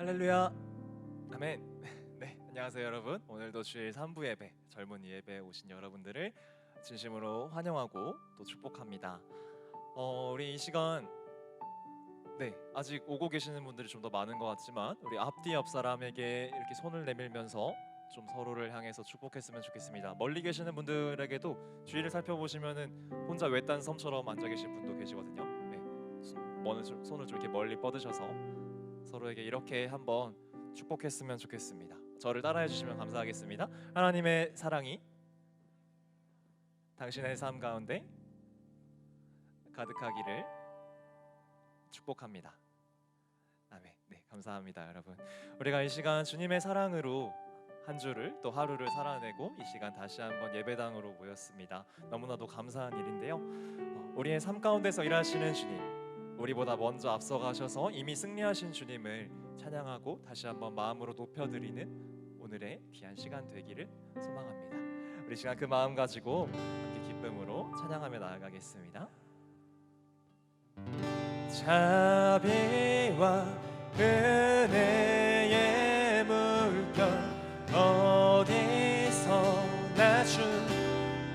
할렐루야. 아멘. 네, 안녕하세요 여러분. 오늘도 주일 3부 예배, 젊은이 예배에 오신 여러분들을 진심으로 환영하고 또 축복합니다. 우리 이 시간 아직 오고 계시는 분들이 좀 더 많은 것 같지만 우리 앞뒤 옆 사람에게 이렇게 손을 내밀면서 좀 서로를 향해서 축복했으면 좋겠습니다. 멀리 계시는 분들에게도 주위를 살펴보시면은 혼자 외딴 섬처럼 앉아 계신 분도 계시거든요. 손을 좀 이렇게 멀리 뻗으셔서 서로에게 이렇게 한번 축복했으면 좋겠습니다. 저를 따라해 주시면 감사하겠습니다. 하나님의 사랑이 당신의 삶 가운데 가득하기를 축복합니다. 아멘. 네, 감사합니다, 여러분. 우리가 이 시간 주님의 사랑으로 한 주를 또 하루를 살아내고 이 시간 다시 한번 예배당으로 모였습니다. 너무나도 감사한 일인데요. 우리의 삶 가운데서 일하시는 주님, 우리보다 먼저 앞서가셔서 이미 승리하신 주님을 찬양하고 다시 한번 마음으로 높여드리는 오늘의 귀한 시간 되기를 소망합니다. 우리 시간 그 마음 가지고 함께 기쁨으로 찬양하며 나아가겠습니다. 자비와 은혜의 물결 어디서나 주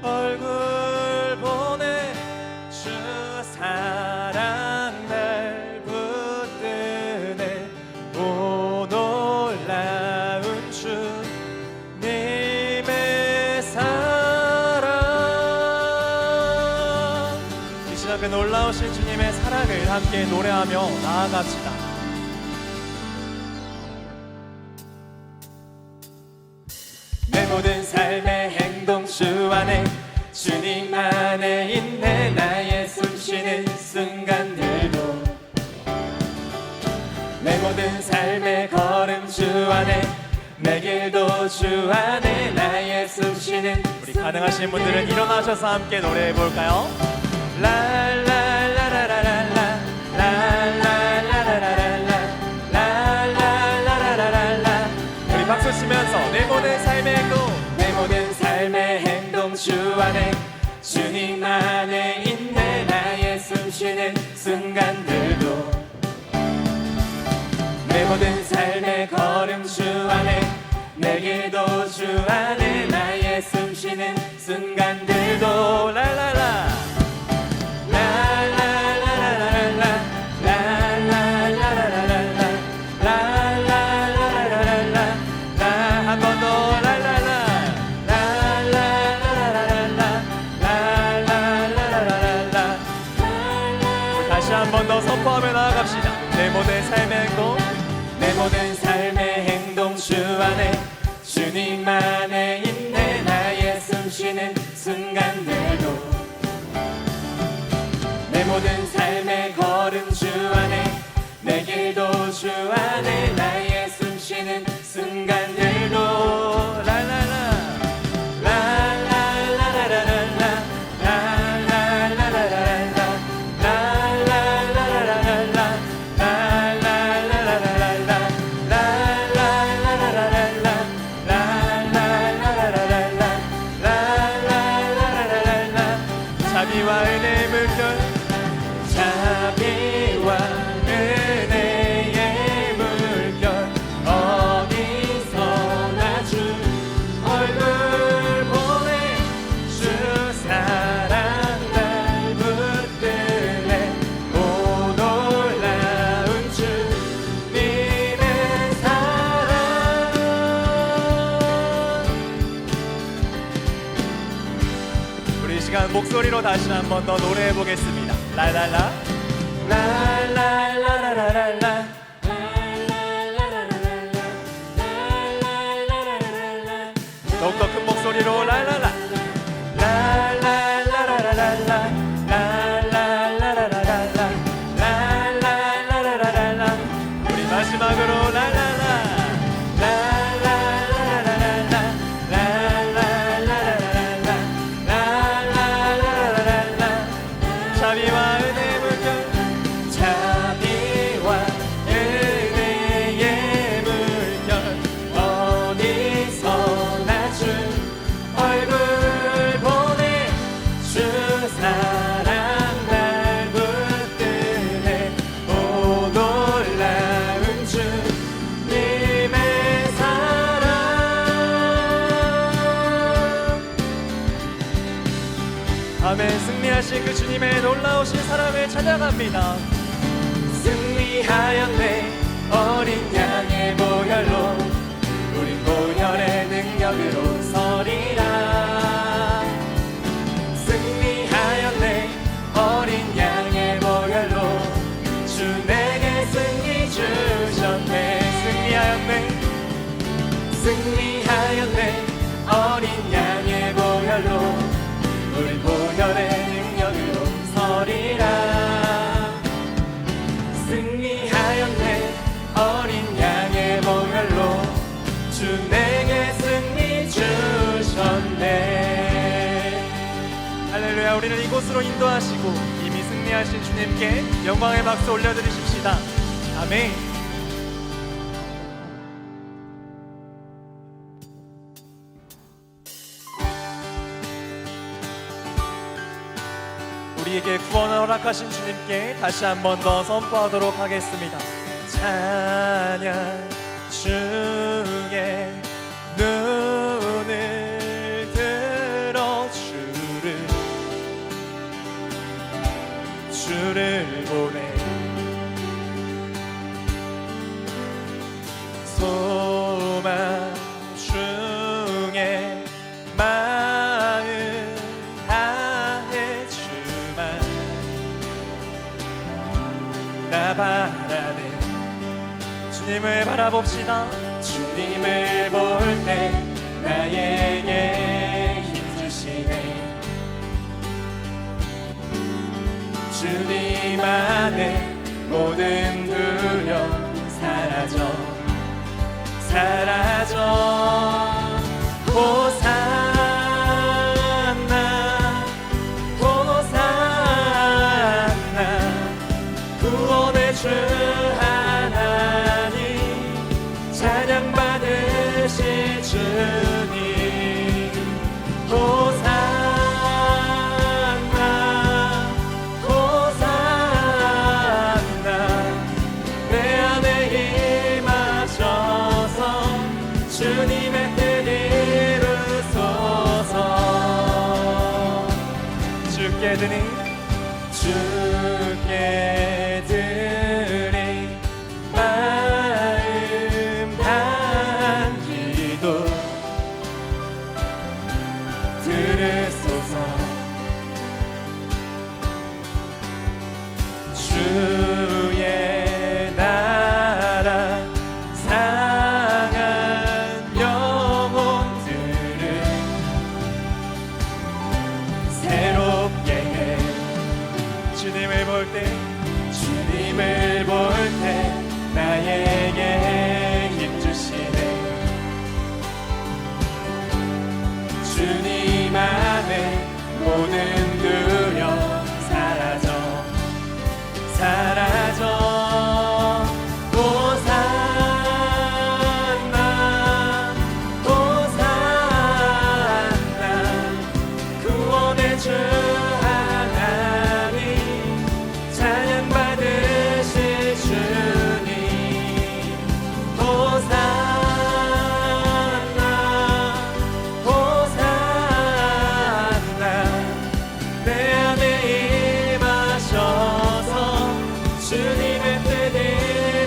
얼굴 보내 주 사랑 날 붙드네 오 놀라운 주님의 사랑. 이 시간 그 놀라우신 주님의 사랑을 함께 노래하며 나아갑시다. 내 모든 삶의 행동 주 안에 주님 안에 있네. 나의 숨쉬는 순간들도 내 모든 삶의 걸음 주 안에 내 길도 주 안에 나의 숨쉬는 우리 가능하신 분들은 일어나셔서 함께 노래해 볼까요? 라라라라라라라 라라라라라라 라라라라라라. 우리 박수 치면서 내 모든 삶의 행동 내 모든 삶의 행동 주 안에 주님 안에 있네. 나의 숨쉬는 순간들도 내 모든 삶의 걸음 주 안에 내 길도 주 안에 나의 숨쉬는 순간들도 라라라 라라라라라라 라라라라라라 라라라라라라 한 번 더 라라라 라라라라라라 라라라라라라. 다시 한 번 더 선포하며 나아갑시다. 내 모든 삶의 행동 내 모든 삶의 행동 주 안에 주님 안에 있네. 나의 숨쉬는 순간들도 내 모든 삶의 걸음 주 안에 내 길도 주 안에 나의 숨쉬는 순간들도 라라라 라라라라라라 라라라라라라 라라라라라라 자비와 은혜의 물결 자비와 은혜의 물결 어디서나 주 얼굴 보내 주 사랑 날 붙드네 오 놀라운 주님의 사랑. 우리 이 시간 목소리로 다시 한 번 더 노래해 보겠습니다. 라라라 라라라라라라 더욱더 큰 목소리로 라라라 라라라라라라 라라라라라라 라라라라라라. 우리 마지막으로 라라라 라라라라라라 라라라라라라 라라라라라라. 자비와 은혜의 물결 자비와 은혜의 물결 어디서나 주 얼굴 보내 주 사랑 날 붙드네 오 놀라운 주 찬양합니다. 승리하였네 어린 양의 보혈로 우린 보혈의 능력으로 서리라. 승리하였네 어린 양의 보혈로 주 내게 승리 주셨네. 승리하였네 어린 양의 보혈로 우린 보혈의 능력으로 서리라. 승리하였네 어린 양의 보혈로 주 내게 승리 주셨네. 할렐루야. 우리는 이곳으로 인도하시고 이미 승리하신 주님께 영광의 박수 올려드리십시다. 아멘. 우리에게 구원을 허락하신 주님께 다시 한 번 더 선포하도록 하겠습니다. 찬양. 주의 눈을 들어 주를 보내. 소망 중에 마음 다해 주만 나 바라네. 주님을 바라봅시다. 주님을 볼 때 나에게 힘주시네. 주님 안에 모든 두려움 사라져 호산나 호산나 구원의 주 하나님 찬양 받으실 주님. 호산나 호산나 내 안에 임하셔서 주님의 뜻 이루소서. 주께 드린 마음 단 기도 들으소서. 주의 나라 상한 영혼들을 새롭게 해. 주님을 볼 때 나에게 힘주시네. 주님 안에 모든 두려움 사라져 호산나 호산나 구원의 주 하나님 찬양 받으실 주님. 호산나 호산나 내 안에 임하셔서 주님의 뜻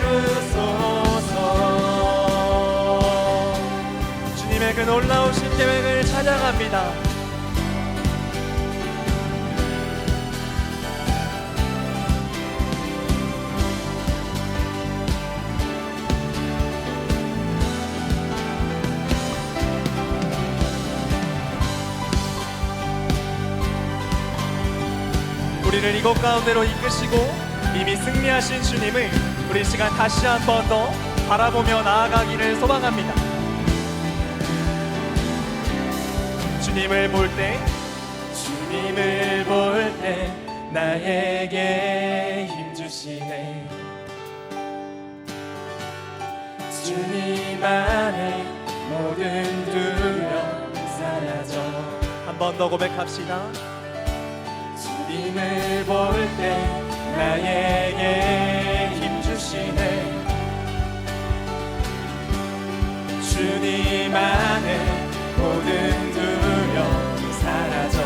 이루소서. 주님의 그 놀라우신 계획을 찬양합니다. 우리를 이곳 가운데로 이끄시고 이미 승리하신 주님을 우리 시간 다시 한 번 더 바라보며 나아가기를 소망합니다. 주님을 볼 때 나에게 힘주시네. 주님 안에 모든 두려움 사라져. 한 번 더 고백합시다. 주님을 볼 때 나에게 힘주시네. 주님 안에 모든 두려움 사라져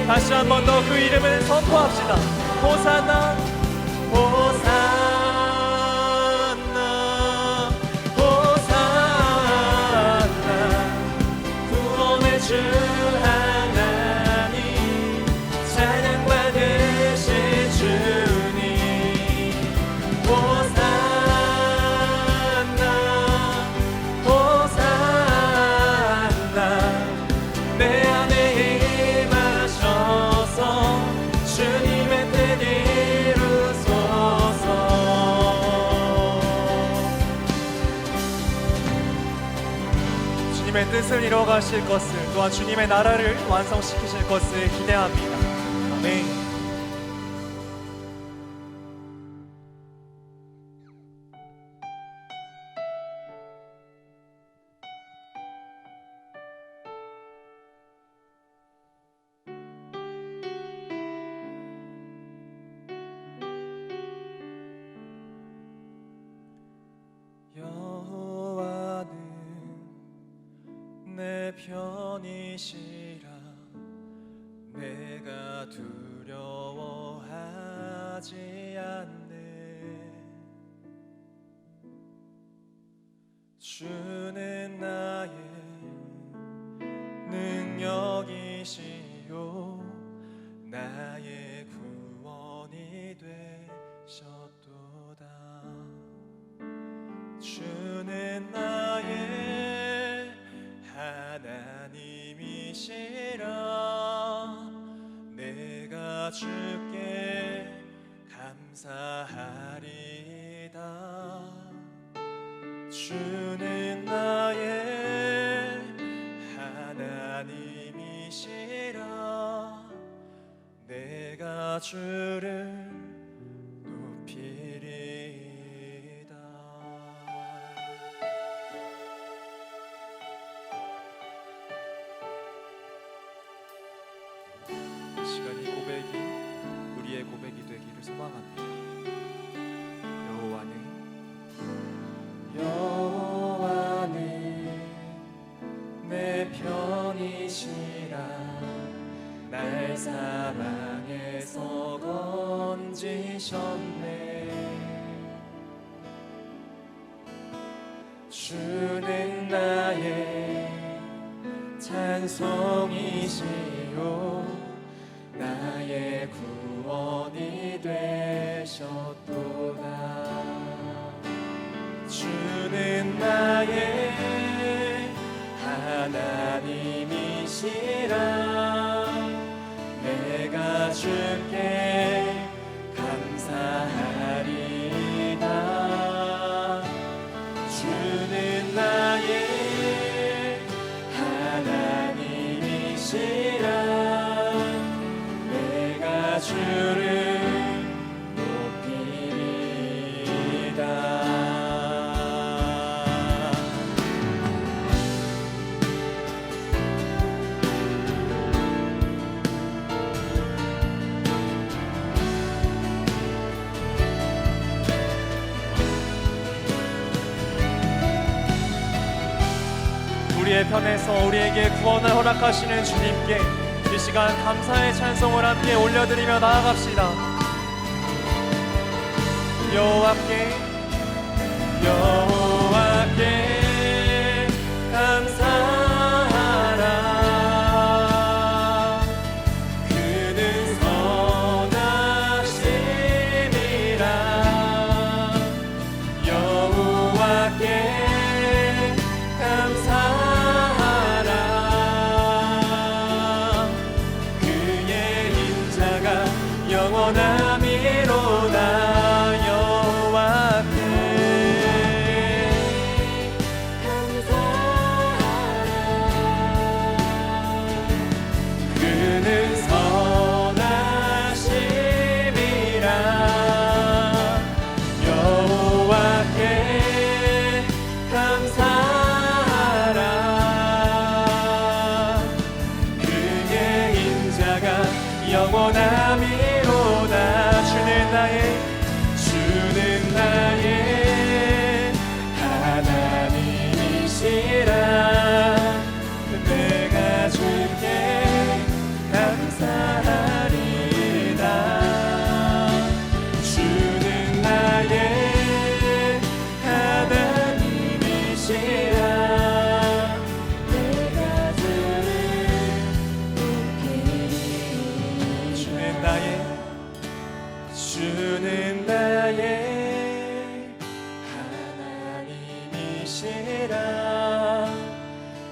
다시 한 번 더 그 이름을 선포합시다. 호산나 호산나 호산나 구원의 주 하나님 찬양받으신 주님 호산나 호산나 내 안에 임하셔서 주님의 뜻 이루소서. 주님의 뜻을 이뤄가실 것을 또한 주님의 나라를 완성시키실 것을 기대합니다. 아멘. 여호와는 내 편이시라 내가 두려워하지 않네. 주는 나의 능력이시요 나의 구원이 되셨도다. 주는 나의 하나님이시라 내가 주께 감사하리이다. 주는 나의 하나님이시라 내가 주를 높이리이다. 이 시간 이 고백이 우리의 고백이 되기를 소망합니다. 여호와는 내 편이시라 날 사망에서 건지셨네. 주는 나의 찬송이시요 나의 구원이 되셨도다. 주는 나의 하나님이시라 내가 주께 감사하리이다. 주는 나의 하나님이시라 내가 주를 높이리이다. 우리의 편에서 우리에게 구원을 허락하시는 주님께 이 시간 감사의 찬송을 함께 올려드리며 나아갑시다. 여호와께 감사하라. 그는 선하심이라. 여호와께 영원함이로다. 여호와께 감사하라. 그는 선하심이라. 여호와께 감사하라. 그의 인자가 영원함이로다. 주는 나의 하나님이시라 내가 주께 감사하리이다. 주는 나의 하나님이시라.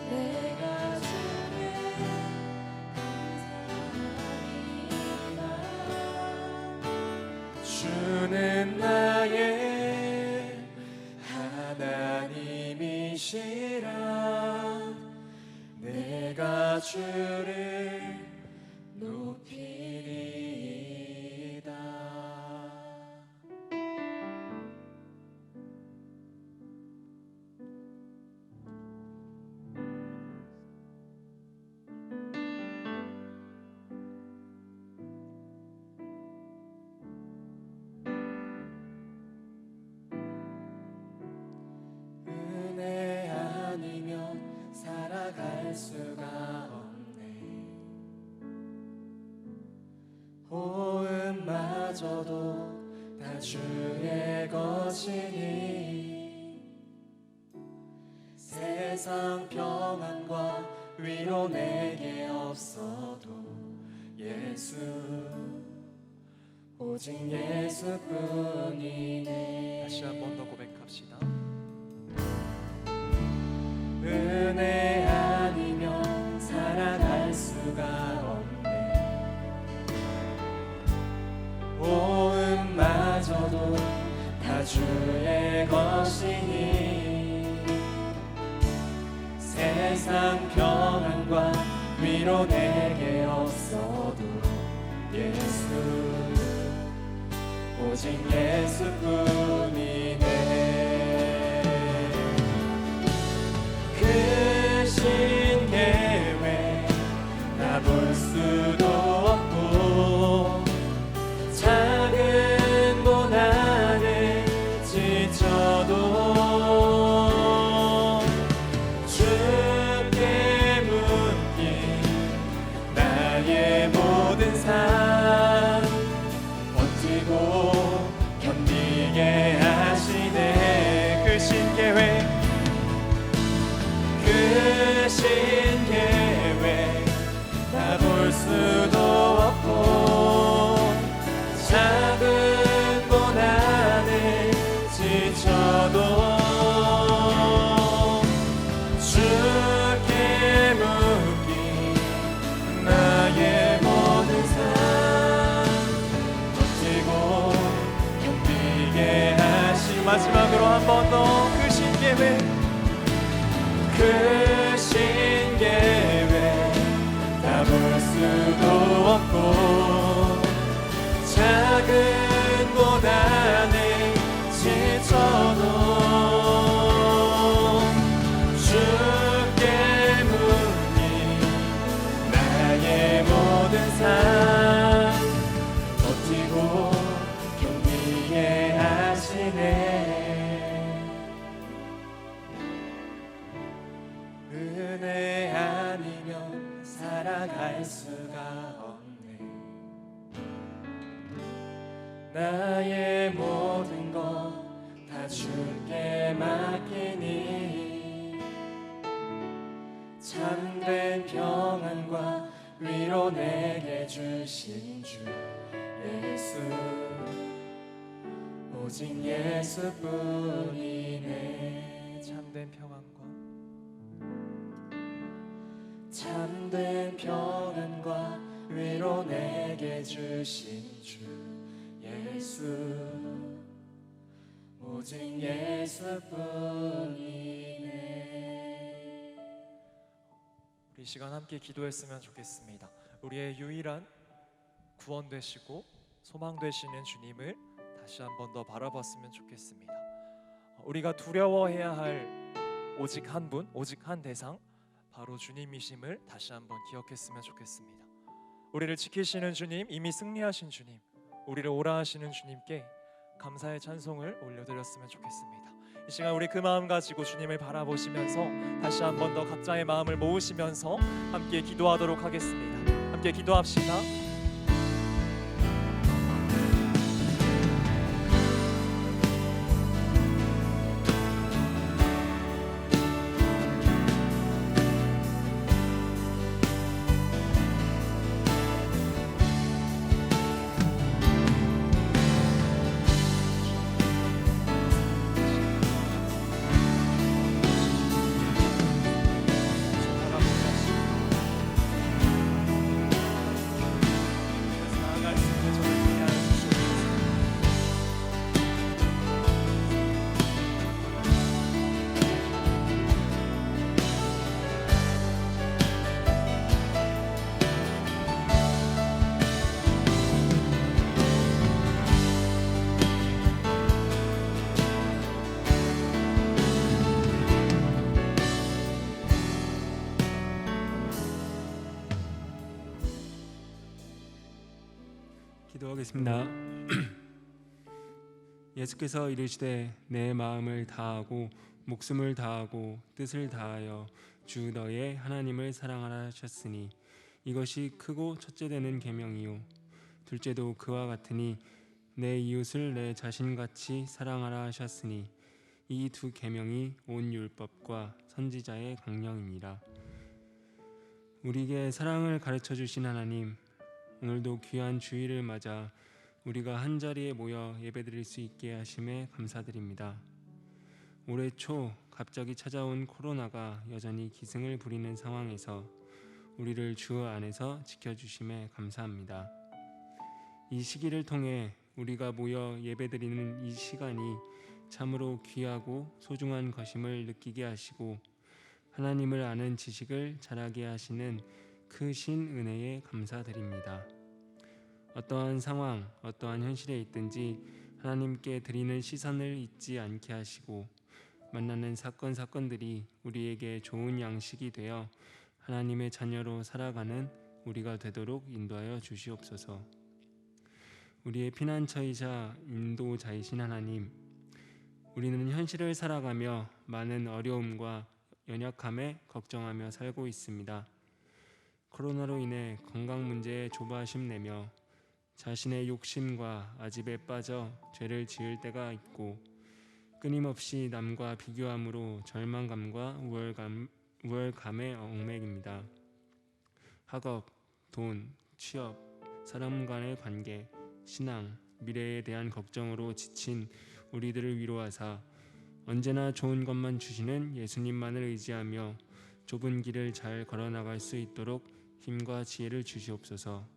내가 주를 감사하리라. 주는 나의 하나님이시라. 내가 주를 높이리이다. 은혜 아니면 살아갈 수가 없네. 호흡마저도 다 주의 것이니 세상 평안과 위로 내게 없어도 예수, 오직 예수뿐이네. 다시 한 번 더 고백합시다. 은혜 아니면 살아갈 수가 없네. 호흡마저도 다 주의 것이니 세상 평안과 위로 내게 없어도 예수, 오직 예수뿐이네. 크신 계획 다 볼 수도 없고 작은 고난에 지쳐도 주께 묶인 나의 모든 삶 버티고 견디게 하시네. 크신 계획, 크신 계획 다 볼 수도 없고 작은 고난에 지쳐도 주께 묶인 나의 모든 삶 버티고 견디게 하시. 마지막으로 한 번 더. 크신 계획, 크신 계획 다 볼 수도 없고 작은 고난에 지쳐도 주께 묶인 나의 모든 삶 버티고 견디게 하시네. 은혜 아니면 살아갈 수가 없네. 나의 모든 것 다 주께 맡기니 참된 평안과 위로 내게 주신 주 예수, 오직 예수뿐이네. 참된 평안과 참된 평안과 위로 내게 주신 주 예수, 오직 예수뿐이네. 우리 시간 함께 기도했으면 좋겠습니다. 우리의 유일한 구원 되시고 소망 되시는 주님을 다시 한 번 더 바라봤으면 좋겠습니다. 우리가 두려워해야 할 오직 한 분, 오직 한 대상, 바로 주님이심을 다시 한번 기억했으면 좋겠습니다. 우리를 지키시는 주님, 이미 승리하신 주님, 우리를 오라 하시는 주님께 감사의 찬송을 올려드렸으면 좋겠습니다. 이 시간 우리 그 마음 가지고 주님을 바라보시면서 다시 한번 더 각자의 마음을 모으시면서 함께 기도하도록 하겠습니다. 함께 기도합시다. 기도하겠습니다. 예수께서 이르시되 내 마음을 다하고 목숨을 다하고 뜻을 다하여 주 너의 하나님을 사랑하라 하셨으니 이것이 크고 첫째 되는 계명이요 둘째도 그와 같으니 내 이웃을 내 자신같이 사랑하라 하셨으니 이 두 계명이 온 율법과 선지자의 강령이니라. 우리에게 사랑을 가르쳐 주신 하나님, 오늘도 귀한 주일을 맞아 우리가 한자리에 모여 예배드릴 수 있게 하심에 감사드립니다. 올해 초 갑자기 찾아온 코로나가 여전히 기승을 부리는 상황에서 우리를 주 안에서 지켜주심에 감사합니다. 이 시기를 통해 우리가 모여 예배드리는 이 시간이 참으로 귀하고 소중한 것임을 느끼게 하시고 하나님을 아는 지식을 자라게 하시는 크신 은혜에 감사드립니다. 어떠한 상황, 어떠한 현실에 있든지 하나님께 드리는 시선을 잊지 않게 하시고 만나는 사건들이 우리에게 좋은 양식이 되어 하나님의 자녀로 살아가는 우리가 되도록 인도하여 주시옵소서. 우리의 피난처이자 인도자이신 하나님, 우리는 현실을 살아가며 많은 어려움과 연약함에 걱정하며 살고 있습니다. 코로나로 인해 건강 문제에 조바심 내며 자신의 욕심과 아집에 빠져 죄를 지을 때가 있고 끊임없이 남과 비교함으로 절망감과 우월감에 얽매입니다. 학업, 돈, 취업, 사람 간의 관계, 신앙, 미래에 대한 걱정으로 지친 우리들을 위로하사 언제나 좋은 것만 주시는 예수님만을 의지하며 좁은 길을 잘 걸어나갈 수 있도록 힘과 지혜를 주시옵소서.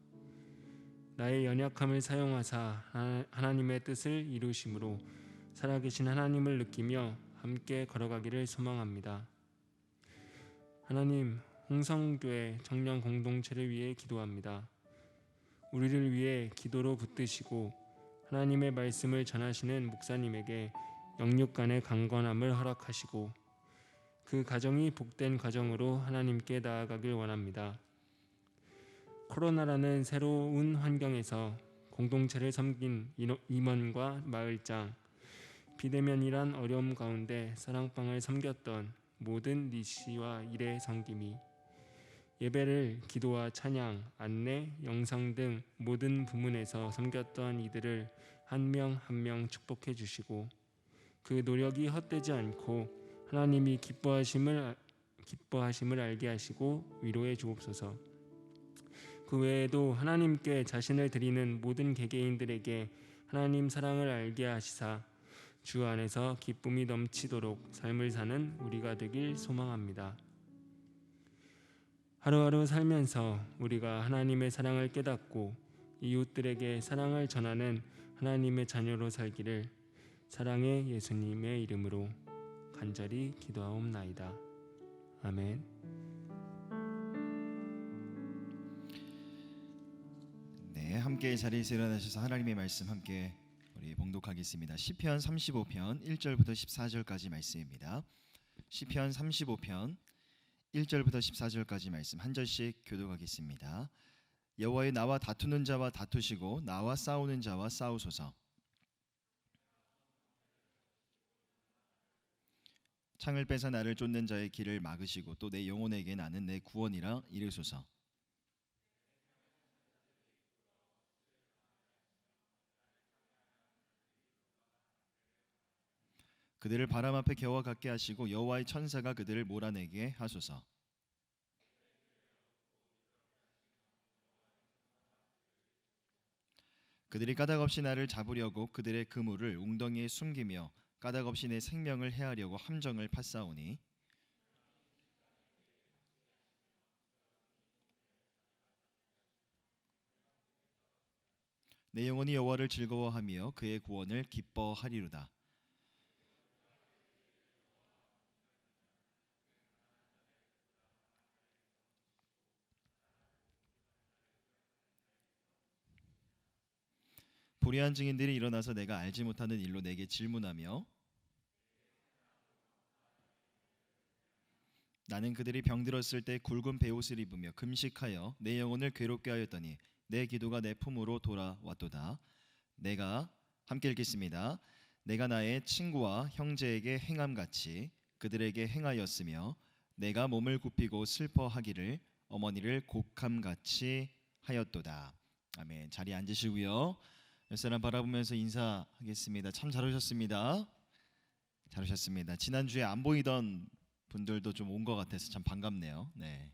나의 연약함을 사용하사 하나님의 뜻을 이루심으로 살아계신 하나님을 느끼며 함께 걸어가기를 소망합니다. 하나님, 홍성교회 청년 공동체를 위해 기도합니다. 우리를 위해 기도로 붙드시고 하나님의 말씀을 전하시는 목사님에게 영육간의 강건함을 허락하시고 그 가정이 복된 가정으로 하나님께 나아가길 원합니다. 코로나라는 새로운 환경에서 공동체를 섬긴 임원과 마을장, 비대면이란 어려움 가운데 사랑방을 섬겼던 모든 리씨와 일의 섬김이 예배를 기도와 찬양, 안내, 영상 등 모든 부문에서 섬겼던 이들을 한 명 한 명 축복해 주시고 그 노력이 헛되지 않고 하나님이 기뻐하심을 알게 하시고 위로해 주옵소서. 그 외에도 하나님께 자신을 드리는 모든 개개인들에게 하나님 사랑을 알게 하시사 주 안에서 기쁨이 넘치도록 삶을 사는 우리가 되길 소망합니다. 하루하루 살면서 우리가 하나님의 사랑을 깨닫고 이웃들에게 사랑을 전하는 하나님의 자녀로 살기를 사랑의 예수님의 이름으로 간절히 기도하옵나이다. 아멘. 네, 함께 자리에서 일어나셔서 하나님의 말씀 함께 우리 봉독하겠습니다. 시편 35편 1절부터 14절까지 말씀입니다. 시편 35편 1절부터 14절까지 말씀 한 절씩 교독하겠습니다. 여호와여, 나와 다투는 자와 다투시고 나와 싸우는 자와 싸우소서. 창을 빼서 나를 쫓는 자의 길을 막으시고 또 내 영혼에게 나는 내 구원이라 이르소서. 그들을 바람 앞에 겨와 같게 하시고 여호와의 천사가 그들을 몰아내게 하소서. 그들이 까닭없이 나를 잡으려고 그들의 그물을 웅덩이에 숨기며 까닭없이 내 생명을 해하려고 함정을 팠사오니 내 영혼이 여호와를 즐거워하며 그의 구원을 기뻐하리로다. 불의한 증인들이 일어나서 내가 알지 못하는 일로 내게 질문하며 나는 그들이 병들었을 때 굵은 베옷을 입으며 금식하여 내 영혼을 괴롭게 하였더니 내 기도가 내 품으로 돌아왔도다. 내가 함께 읽겠습니다. 내가 나의 친구와 형제에게 행함같이 그들에게 행하였으며 내가 몸을 굽히고 슬퍼하기를 어머니를 곡함같이 하였도다. 아멘. 자리에 앉으시고요. 옆사람 바라보면서 인사하겠습니다. 참 잘 오셨습니다. 잘 오셨습니다. 지난주에 안 보이던 분들도 좀 온 것 같아서 참 반갑네요. 네.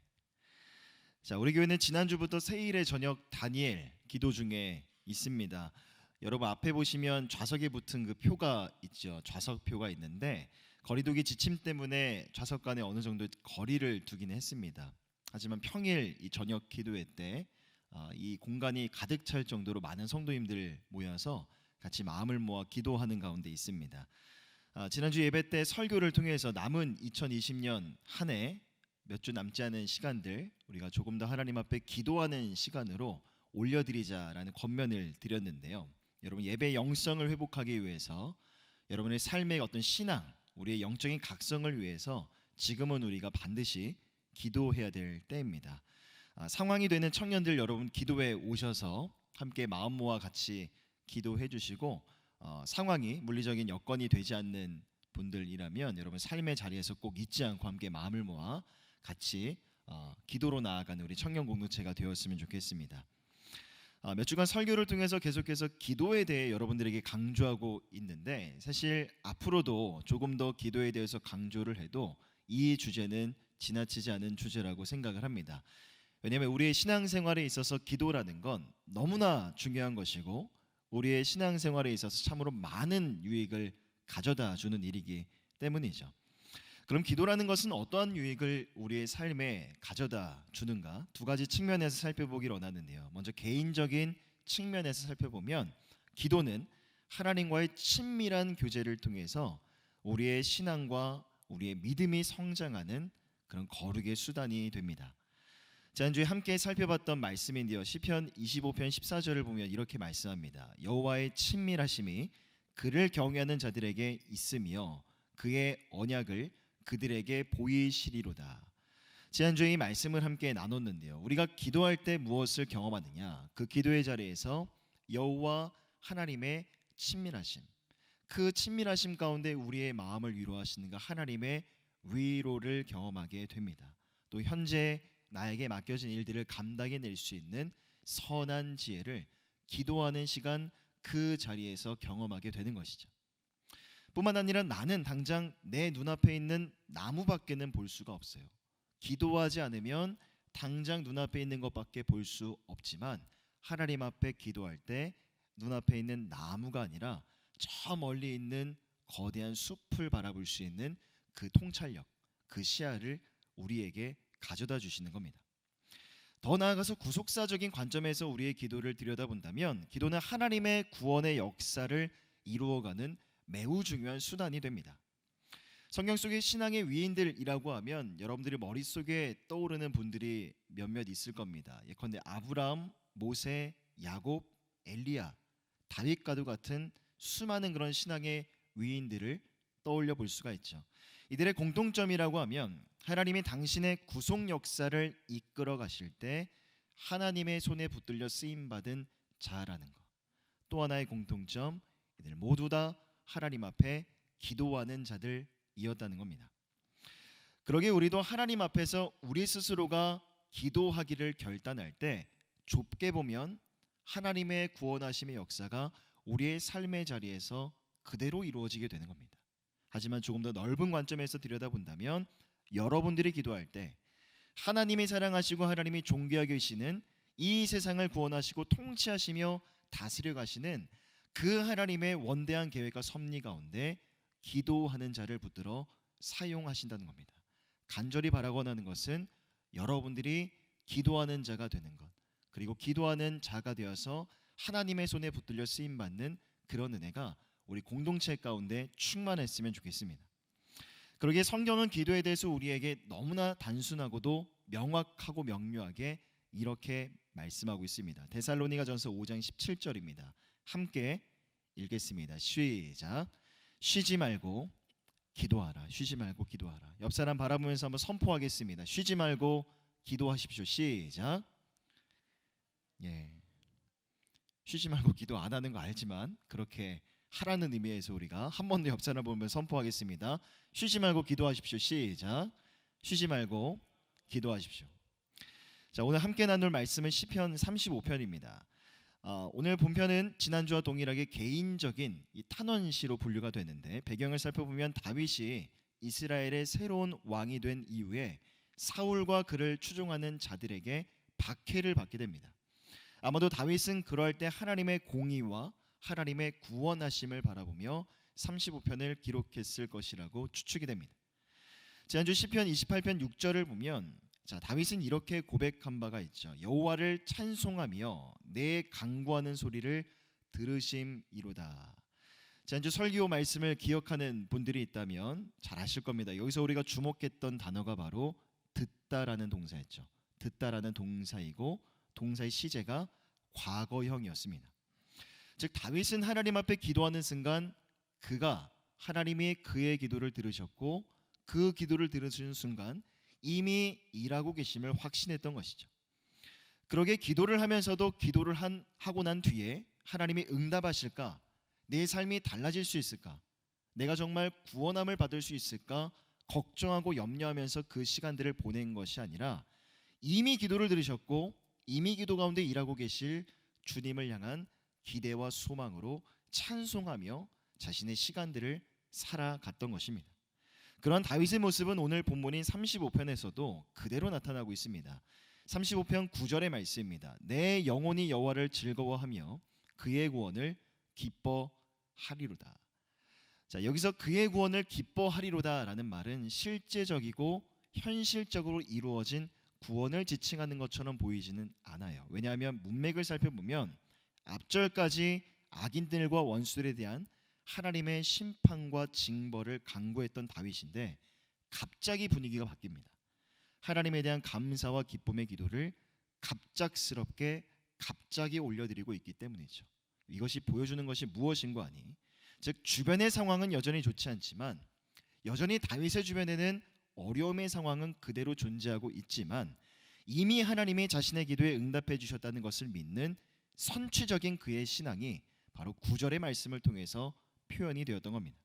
자, 우리 교회는 지난주부터 세일의 저녁 다니엘 기도 중에 있습니다. 여러분 앞에 보시면 좌석에 붙은 그 표가 있죠. 좌석표가 있는데 거리두기 지침 때문에 좌석 간에 어느 정도 거리를 두긴 했습니다. 하지만 평일 이 저녁 기도회 때 이 공간이 가득 찰 정도로 많은 성도님들 모여서 같이 마음을 모아 기도하는 가운데 있습니다. 지난주 예배 때 설교를 통해서 남은 2020년 한 해 몇 주 남지 않은 시간들 우리가 조금 더 하나님 앞에 기도하는 시간으로 올려드리자라는 권면을 드렸는데요. 여러분 예배 영성을 회복하기 위해서 여러분의 삶의 어떤 신앙, 우리의 영적인 각성을 위해서 지금은 우리가 반드시 기도해야 될 때입니다. 상황이 되는 청년들 여러분 기도에 오셔서 함께 마음 모아 같이 기도해 주시고 상황이 물리적인 여건이 되지 않는 분들이라면 여러분 삶의 자리에서 꼭 잊지 않고 함께 마음을 모아 같이 기도로 나아가는 우리 청년 공동체가 되었으면 좋겠습니다. 몇 주간 설교를 통해서 계속해서 기도에 대해 여러분들에게 강조하고 있는데 사실 앞으로도 조금 더 기도에 대해서 강조를 해도 이 주제는 지나치지 않은 주제라고 생각을 합니다. 왜냐하면 우리의 신앙생활에 있어서 기도라는 건 너무나 중요한 것이고 우리의 신앙생활에 있어서 참으로 많은 유익을 가져다 주는 일이기 때문이죠. 그럼 기도라는 것은 어떠한 유익을 우리의 삶에 가져다 주는가? 두 가지 측면에서 살펴보기를 원하는데요. 먼저 개인적인 측면에서 살펴보면 기도는 하나님과의 친밀한 교제를 통해서 우리의 신앙과 우리의 믿음이 성장하는 그런 거룩의 수단이 됩니다. 지난주에 함께 살펴봤던 말씀인데요. 시편 25편 14절을 보면 이렇게 말씀합니다. 여호와의 친밀하심이 그를 경외하는 자들에게 있으며 그의 언약을 그들에게 보이시리로다. 지난주에 이 말씀을 함께 나눴는데요. 우리가 기도할 때 무엇을 경험하느냐? 그 기도의 자리에서 여호와 하나님의 친밀하심, 그 친밀하심 가운데 우리의 마음을 위로하시는가 하나님의 위로를 경험하게 됩니다. 또 현재 나에게 맡겨진 일들을 감당해낼 수 있는 선한 지혜를 기도하는 시간 그 자리에서 경험하게 되는 것이죠. 뿐만 아니라 나는 당장 내 눈앞에 있는 나무밖에는 볼 수가 없어요. 기도하지 않으면 당장 눈앞에 있는 것밖에 볼 수 없지만 하나님 앞에 기도할 때 눈앞에 있는 나무가 아니라 저 멀리 있는 거대한 숲을 바라볼 수 있는 그 통찰력, 그 시야를 우리에게 가져다 주시는 겁니다. 더 나아가서 구속사적인 관점에서 우리의 기도를 들여다본다면 기도는 하나님의 구원의 역사를 이루어가는 매우 중요한 수단이 됩니다. 성경 속의 신앙의 위인들이라고 하면 여러분들의 머릿속에 떠오르는 분들이 몇몇 있을 겁니다. 예컨대 아브라함, 모세, 야곱, 엘리야, 다윗과도 같은 수많은 그런 신앙의 위인들을 떠올려 볼 수가 있죠. 이들의 공통점이라고 하면 하나님이 당신의 구속 역사를 이끌어 가실 때 하나님의 손에 붙들려 쓰임 받은 자라는 것. 또 하나의 공통점, 이들 모두 다 하나님 앞에 기도하는 자들이었다는 겁니다. 그러기에 우리도 하나님 앞에서 우리 스스로가 기도하기를 결단할 때 좁게 보면 하나님의 구원하심의 역사가 우리의 삶의 자리에서 그대로 이루어지게 되는 겁니다. 하지만 조금 더 넓은 관점에서 들여다본다면 여러분들이 기도할 때 하나님이 사랑하시고 하나님이 존귀하게 계시는 이 세상을 구원하시고 통치하시며 다스려 가시는 그 하나님의 원대한 계획과 섭리 가운데 기도하는 자를 붙들어 사용하신다는 겁니다. 간절히 바라고 하는 것은 여러분들이 기도하는 자가 되는 것, 그리고 기도하는 자가 되어서 하나님의 손에 붙들려 쓰임 받는 그런 은혜가 우리 공동체 가운데 충만했으면 좋겠습니다. 그러기에 성경은 기도에 대해서 우리에게 너무나 단순하고도 명확하고 명료하게 이렇게 말씀하고 있습니다. 데살로니가전서 5장 17절입니다. 함께 읽겠습니다. 시작. 쉬지 말고 기도하라. 쉬지 말고 기도하라. 옆 사람 바라보면서 한번 선포하겠습니다. 쉬지 말고 기도하십시오. 시작. 예. 쉬지 말고 기도 안 하는 거 알지만 그렇게 하라는 의미에서 우리가 한 번 더 옆 사람 보면 선포하겠습니다. 쉬지 말고 기도하십시오. 시작. 쉬지 말고 기도하십시오. 자, 오늘 함께 나눌 말씀은 시편 35편입니다. 오늘 본편은 지난주와 동일하게 개인적인 이 탄원시로 분류가 되는데, 배경을 살펴보면 다윗이 이스라엘의 새로운 왕이 된 이후에 사울과 그를 추종하는 자들에게 박해를 받게 됩니다. 아마도 다윗은 그럴 때 하나님의 공의와 하나님의 구원하심을 바라보며 35편을 기록했을 것이라고 추측이 됩니다. 지난주 시편 28편 6절을 보면 다윗은 이렇게 고백한 바가 있죠. 여호와를 찬송하며 내 간구하는 소리를 들으심이로다. 지난주 설교 말씀을 기억하는 분들이 있다면 잘 아실 겁니다. 여기서 우리가 주목했던 단어가 바로 듣다라는 동사였죠. 듣다라는 동사이고 동사의 시제가 과거형이었습니다. 즉 다윗은 하나님 앞에 기도하는 순간 그가 하나님이 그의 기도를 들으셨고 그 기도를 들으시는 순간 이미 일하고 계심을 확신했던 것이죠. 그러게 기도를 하면서도 기도를 하고 난 뒤에 하나님이 응답하실까? 내 삶이 달라질 수 있을까? 내가 정말 구원함을 받을 수 있을까? 걱정하고 염려하면서 그 시간들을 보낸 것이 아니라 이미 기도를 들으셨고 이미 기도 가운데 일하고 계실 주님을 향한 기대와 소망으로 찬송하며 자신의 시간들을 살아갔던 것입니다. 그런 다윗의 모습은 오늘 본문인 35편에서도 그대로 나타나고 있습니다. 35편 9절의 말씀입니다. 내 영혼이 여호와를 즐거워하며 그의 구원을 기뻐하리로다. 자, 여기서 그의 구원을 기뻐하리로다라는 말은 실제적이고 현실적으로 이루어진 구원을 지칭하는 것처럼 보이지는 않아요. 왜냐하면 문맥을 살펴보면 앞절까지 악인들과 원수들에 대한 하나님의 심판과 징벌을 강구했던 다윗인데 갑자기 분위기가 바뀝니다. 하나님에 대한 감사와 기쁨의 기도를 갑작스럽게 갑자기 올려드리고 있기 때문이죠. 이것이 보여주는 것이 무엇인가 하니, 즉 주변의 상황은 여전히 좋지 않지만 여전히 다윗의 주변에는 어려움의 상황은 그대로 존재하고 있지만 이미 하나님이 자신의 기도에 응답해 주셨다는 것을 믿는 선취적인 그의 신앙이 바로 9절의 말씀을 통해서 표현이 되었던 겁니다.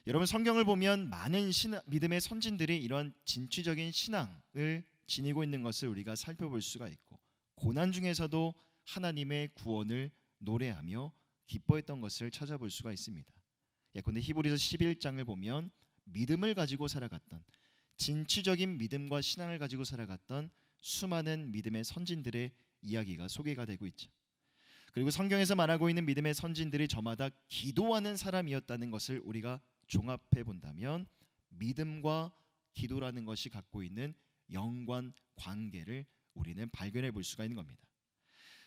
여러분, 성경을 보면 많은 믿음의 선진들이 이런 진취적인 신앙을 지니고 있는 것을 우리가 살펴볼 수가 있고, 고난 중에서도 하나님의 구원을 노래하며 기뻐했던 것을 찾아볼 수가 있습니다. 예컨대 히브리서 11장을 보면 믿음을 가지고 살아갔던, 진취적인 믿음과 신앙을 가지고 살아갔던 수많은 믿음의 선진들의 이야기가 소개가 되고 있죠. 그리고 성경에서 말하고 있는 믿음의 선진들이 저마다 기도하는 사람이었다는 것을 우리가 종합해 본다면 믿음과 기도라는 것이 갖고 있는 연관 관계를 우리는 발견해 볼 수가 있는 겁니다.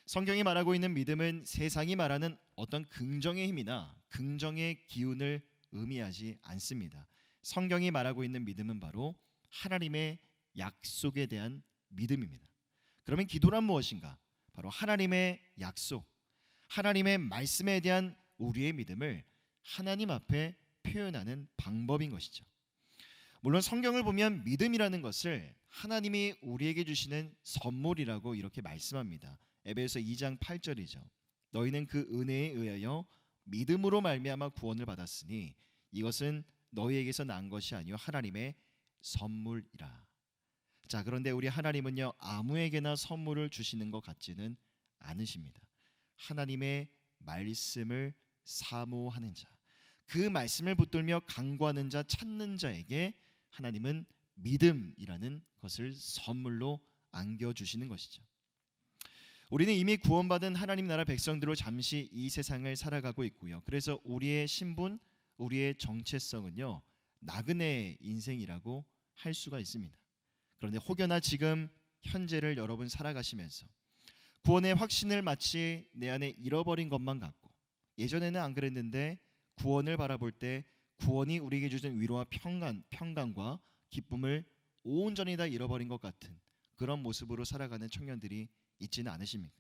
성경이 말하고 있는 믿음은 세상이 말하는 어떤 긍정의 힘이나 긍정의 기운을 의미하지 않습니다. 성경이 말하고 있는 믿음은 바로 하나님의 약속에 대한 믿음입니다. 그러면 기도란 무엇인가? 바로 하나님의 약속, 하나님의 말씀에 대한 우리의 믿음을 하나님 앞에 표현하는 방법인 것이죠. 물론 성경을 보면 믿음이라는 것을 하나님이 우리에게 주시는 선물이라고 이렇게 말씀합니다. 에베소서 2장 8절이죠. 너희는 그 은혜에 의하여 믿음으로 말미암아 구원을 받았으니 이것은 너희에게서 난 것이 아니요 하나님의 선물이라. 자, 그런데 우리 하나님은요 아무에게나 선물을 주시는 것 같지는 않으십니다. 하나님의 말씀을 사모하는 자, 그 말씀을 붙들며 간구하는 자, 찾는 자에게 하나님은 믿음이라는 것을 선물로 안겨주시는 것이죠. 우리는 이미 구원받은 하나님 나라 백성들로 잠시 이 세상을 살아가고 있고요. 그래서 우리의 신분, 우리의 정체성은요 나그네 인생이라고 할 수가 있습니다. 그런데 혹여나 지금 현재를 여러분 살아가시면서 구원의 확신을 마치 내 안에 잃어버린 것만 같고, 예전에는 안 그랬는데 구원을 바라볼 때 구원이 우리에게 주신 위로와 평강과 기쁨을 온전히 다 잃어버린 것 같은 그런 모습으로 살아가는 청년들이 있지는 않으십니까?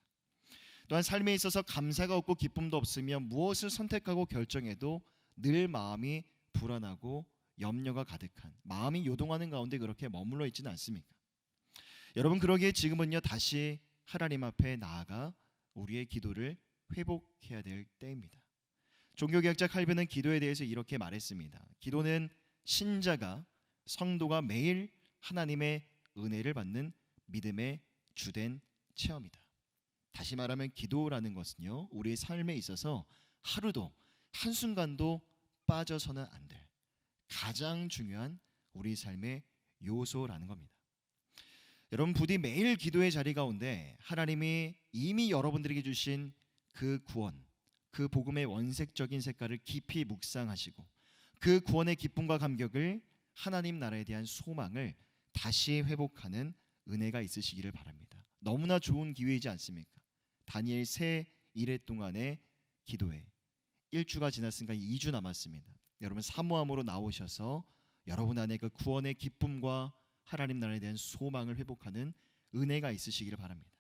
또한 삶에 있어서 감사가 없고 기쁨도 없으며 무엇을 선택하고 결정해도 늘 마음이 불안하고 염려가 가득한, 마음이 요동하는 가운데 그렇게 머물러 있지는 않습니까? 여러분, 그러기에 지금은요 다시 하나님 앞에 나아가 우리의 기도를 회복해야 될 때입니다. 종교개혁자 칼빈은 기도에 대해서 이렇게 말했습니다. 기도는 신자가 성도가 매일 하나님의 은혜를 받는 믿음의 주된 체험이다. 다시 말하면 기도라는 것은요, 우리의 삶에 있어서 하루도 한순간도 빠져서는 안 될 가장 중요한 우리 삶의 요소라는 겁니다. 여러분, 부디 매일 기도의 자리 가운데 하나님이 이미 여러분들에게 주신 그 구원, 그 복음의 원색적인 색깔을 깊이 묵상하시고 그 구원의 기쁨과 감격을, 하나님 나라에 대한 소망을 다시 회복하는 은혜가 있으시기를 바랍니다. 너무나 좋은 기회이지 않습니까? 다니엘 새 일해 동안의 기도회, 1주가 지났으니까 2주 남았습니다. 여러분, 사모함으로 나오셔서 여러분 안에 그 구원의 기쁨과 하나님 나라에 대한 소망을 회복하는 은혜가 있으시기를 바랍니다.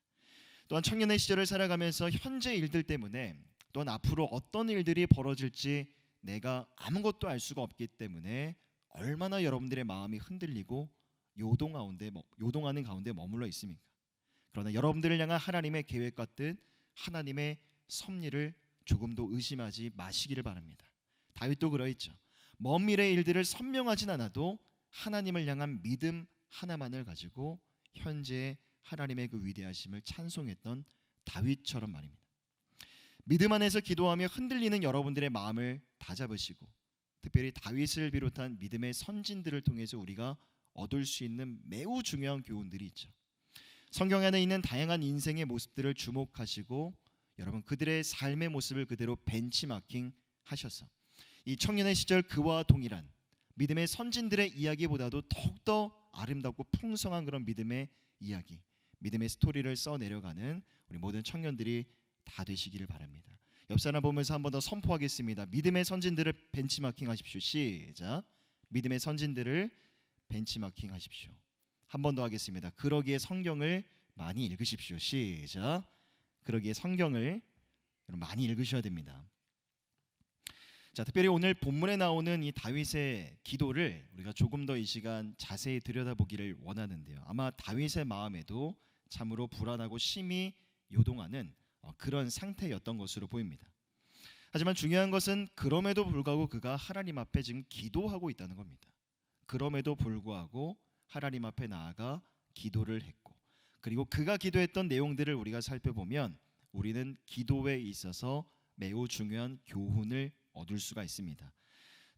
또한 청년의 시절을 살아가면서 현재 일들 때문에, 또한 앞으로 어떤 일들이 벌어질지 내가 아무것도 알 수가 없기 때문에 얼마나 여러분들의 마음이 흔들리고 요동하는 가운데 머물러 있습니까? 그러나 여러분들을 향한 하나님의 계획과 뜻, 하나님의 섭리를 조금도 의심하지 마시기를 바랍니다. 다윗도 그러했죠. 먼 미래의 일들을 선명하진 않아도 하나님을 향한 믿음 하나만을 가지고 현재의 하나님의 그 위대하심을 찬송했던 다윗처럼 말입니다. 믿음 안에서 기도하며 흔들리는 여러분들의 마음을 다잡으시고, 특별히 다윗을 비롯한 믿음의 선진들을 통해서 우리가 얻을 수 있는 매우 중요한 교훈들이 있죠. 성경 안에 있는 다양한 인생의 모습들을 주목하시고 여러분 그들의 삶의 모습을 그대로 벤치마킹 하셔서 이 청년의 시절 그와 동일한 믿음의 선진들의 이야기보다도 더욱더 아름답고 풍성한 그런 믿음의 이야기, 믿음의 스토리를 써내려가는 우리 모든 청년들이 다 되시기를 바랍니다. 옆 사람 보면서 한 번 더 선포하겠습니다. 믿음의 선진들을 벤치마킹 하십시오. 시작. 믿음의 선진들을 벤치마킹 하십시오. 한 번 더 하겠습니다. 그러기에 성경을 많이 읽으십시오. 시작. 그러기에 성경을 많이 읽으셔야 됩니다. 자, 특별히 오늘 본문에 나오는 이 다윗의 기도를 우리가 조금 더 이 시간 자세히 들여다보기를 원하는데요. 아마 다윗의 마음에도 참으로 불안하고 심히 요동하는 그런 상태였던 것으로 보입니다. 하지만 중요한 것은 그럼에도 불구하고 그가 하나님 앞에 지금 기도하고 있다는 겁니다. 그럼에도 불구하고 하나님 앞에 나아가 기도를 했고, 그리고 그가 기도했던 내용들을 우리가 살펴보면 우리는 기도에 있어서 매우 중요한 교훈을 얻을 수가 있습니다.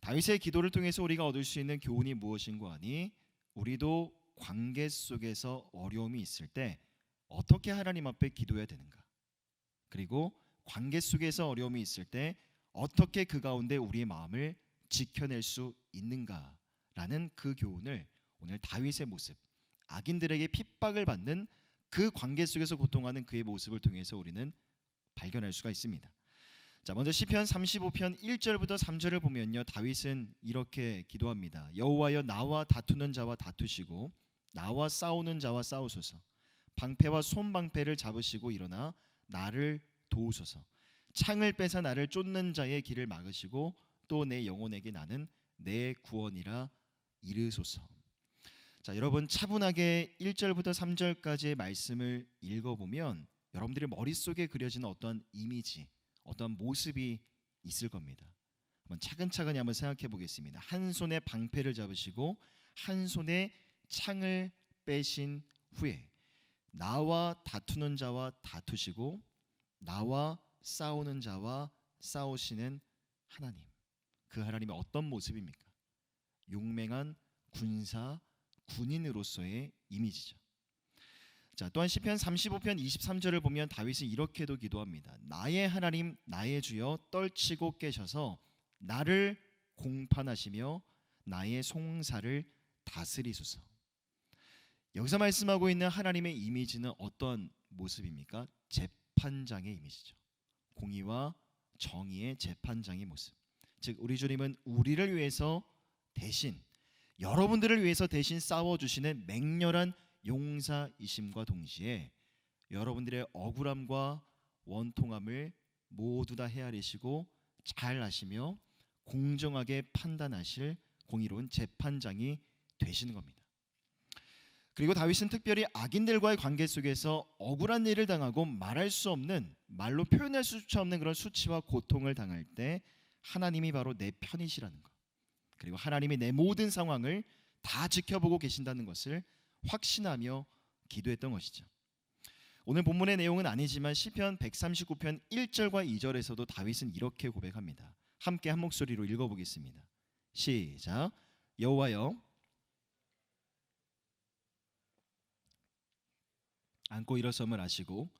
다윗의 기도를 통해서 우리가 얻을 수 있는 교훈이 무엇인가 하니, 우리도 관계 속에서 어려움이 있을 때 어떻게 하나님 앞에 기도해야 되는가, 그리고 관계 속에서 어려움이 있을 때 어떻게 그 가운데 우리의 마음을 지켜낼 수 있는가라는 그 교훈을 오늘 다윗의 모습, 악인들에게 핍박을 받는 그 관계 속에서 고통하는 그의 모습을 통해서 우리는 발견할 수가 있습니다. 자, 먼저 시편 35편 1절부터 3절을 보면요, 다윗은 이렇게 기도합니다. 여호와여, 나와 다투는 자와 다투시고 나와 싸우는 자와 싸우소서. 방패와 손방패를 잡으시고 일어나 나를 도우소서. 창을 빼사 나를 쫓는 자의 길을 막으시고 또 내 영혼에게 나는 내 구원이라 이르소서. 자, 여러분 차분하게 1절부터 3절까지의 말씀을 읽어보면 여러분들의 머릿속에 그려지는 어떤 이미지, 어떤 모습이 있을 겁니다. 한번 차근차근히 한번 생각해 보겠습니다. 한 손에 방패를 잡으시고 한 손에 창을 빼신 후에 나와 다투는 자와 다투시고 나와 싸우는 자와 싸우시는 하나님, 그 하나님의 어떤 모습입니까? 용맹한 군인으로서의 이미지죠. 자, 또한 시편 35편 23절을 보면 다윗은 이렇게도 기도합니다. 나의 하나님, 나의 주여, 떨치고 깨셔서 나를 공판하시며 나의 송사를 다스리소서. 여기서 말씀하고 있는 하나님의 이미지는 어떤 모습입니까? 재판장의 이미지죠. 공의와 정의의 재판장의 모습. 즉 우리 주님은 우리를 위해서 대신, 여러분들을 위해서 대신 싸워주시는 맹렬한 용사이심과 동시에 여러분들의 억울함과 원통함을 모두 다 헤아리시고 잘 아시며 공정하게 판단하실 공의로운 재판장이 되시는 겁니다. 그리고 다윗은 특별히 악인들과의 관계 속에서 억울한 일을 당하고 말할 수 없는 말로 표현할 수조차 없는 그런 수치와 고통을 당할 때 하나님이 바로 내 편이시라는 것, 그리고 하나님이 내 모든 상황을 다 지켜보고 계신다는 것을 확신하며 기도했던 것이죠. 오늘 본문의 내용은 아니지만 시편 139편 1절과 2절에서도 다윗은 이렇게 고백합니다. 함께 한 목소리로 읽어보겠습니다. 시작. 여호와여, 앉고 일어섬을 아시고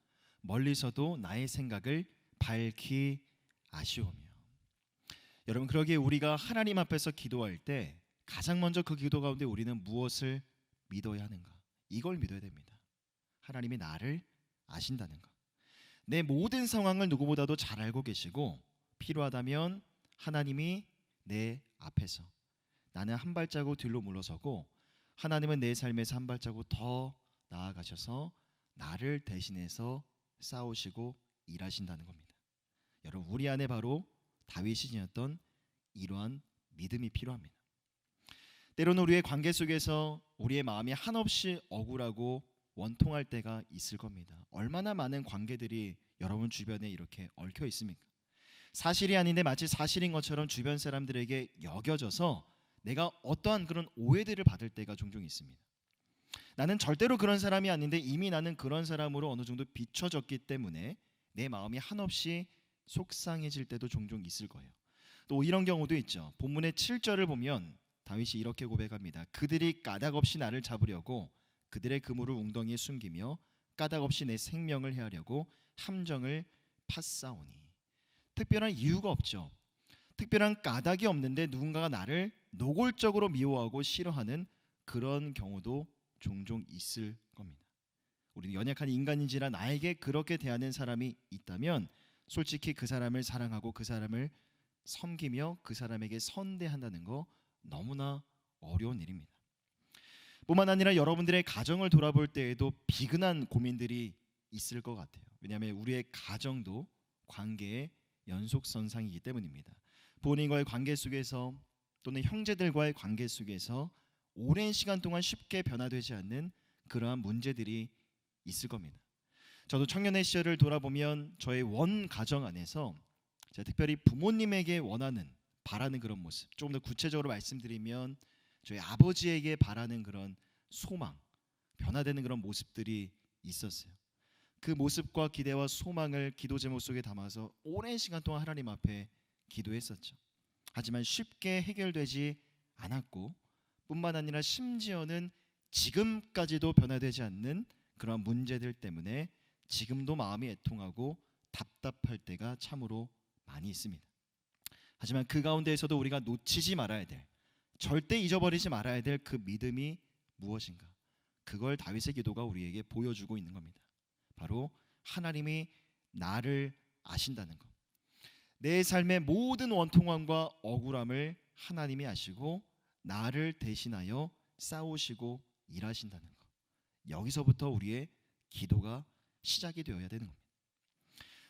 멀리서도 나의 생각을 밝히 아시오며. 여러분, 그러기에 우리가 하나님 앞에서 기도할 때 가장 먼저 그 기도 가운데 우리는 무엇을 믿어야 하는가? 이걸 믿어야 됩니다. 하나님이 나를 아신다는 것, 내 모든 상황을 누구보다도 잘 알고 계시고 필요하다면 하나님이 내 앞에서, 나는 한 발자국 뒤로 물러서고 하나님은 내 삶에서 한 발자국 더 나아가셔서 나를 대신해서 싸우시고 일하신다는 겁니다. 여러분, 우리 안에 바로 다윗이 지녔던 이러한 믿음이 필요합니다. 때로는 우리의 관계 속에서 우리의 마음이 한없이 억울하고 원통할 때가 있을 겁니다. 얼마나 많은 관계들이 여러분 주변에 이렇게 얽혀 있습니까? 사실이 아닌데 마치 사실인 것처럼 주변 사람들에게 여겨져서 내가 어떠한 그런 오해들을 받을 때가 종종 있습니다. 나는 절대로 그런 사람이 아닌데 이미 나는 그런 사람으로 어느 정도 비춰졌기 때문에 내 마음이 한없이 속상해질 때도 종종 있을 거예요. 또 이런 경우도 있죠. 본문의 7절을 보면 다윗이 이렇게 고백합니다. 그들이 까닭 없이 나를 잡으려고 그들의 그물을 웅덩이에 숨기며 까닭 없이 내 생명을 해하려고 함정을 팠사오니. 특별한 이유가 없죠. 특별한 까닭이 없는데 누군가가 나를 노골적으로 미워하고 싫어하는 그런 경우도 종종 있을 겁니다. 우리는 연약한 인간인지라 나에게 그렇게 대하는 사람이 있다면 솔직히 그 사람을 사랑하고 그 사람을 섬기며 그 사람에게 선대한다는 거 너무나 어려운 일입니다. 뿐만 아니라 여러분들의 가정을 돌아볼 때에도 비근한 고민들이 있을 것 같아요. 왜냐하면 우리의 가정도 관계의 연속선상이기 때문입니다. 부모님과의 관계 속에서 또는 형제들과의 관계 속에서 오랜 시간 동안 쉽게 변화되지 않는 그러한 문제들이 있을 겁니다. 저도 청년의 시절을 돌아보면 저의 원 가정 안에서 제가 특별히 부모님에게 원하는, 바라는 그런 모습, 조금 더 구체적으로 말씀드리면 저희 아버지에게 바라는 그런 소망, 변화되는 그런 모습들이 있었어요. 그 모습과 기대와 소망을 기도 제목 속에 담아서 오랜 시간 동안 하나님 앞에 기도했었죠. 하지만 쉽게 해결되지 않았고 뿐만 아니라 심지어는 지금까지도 변화되지 않는 그런 문제들 때문에 지금도 마음이 애통하고 답답할 때가 참으로 많이 있습니다. 하지만 그 가운데에서도 우리가 놓치지 말아야 될, 절대 잊어버리지 말아야 될 그 믿음이 무엇인가? 그걸 다윗의 기도가 우리에게 보여주고 있는 겁니다. 바로 하나님이 나를 아신다는 것. 내 삶의 모든 원통함과 억울함을 하나님이 아시고 나를 대신하여 싸우시고 일하신다는 것. 여기서부터 우리의 기도가 시작이 되어야 되는 겁니다.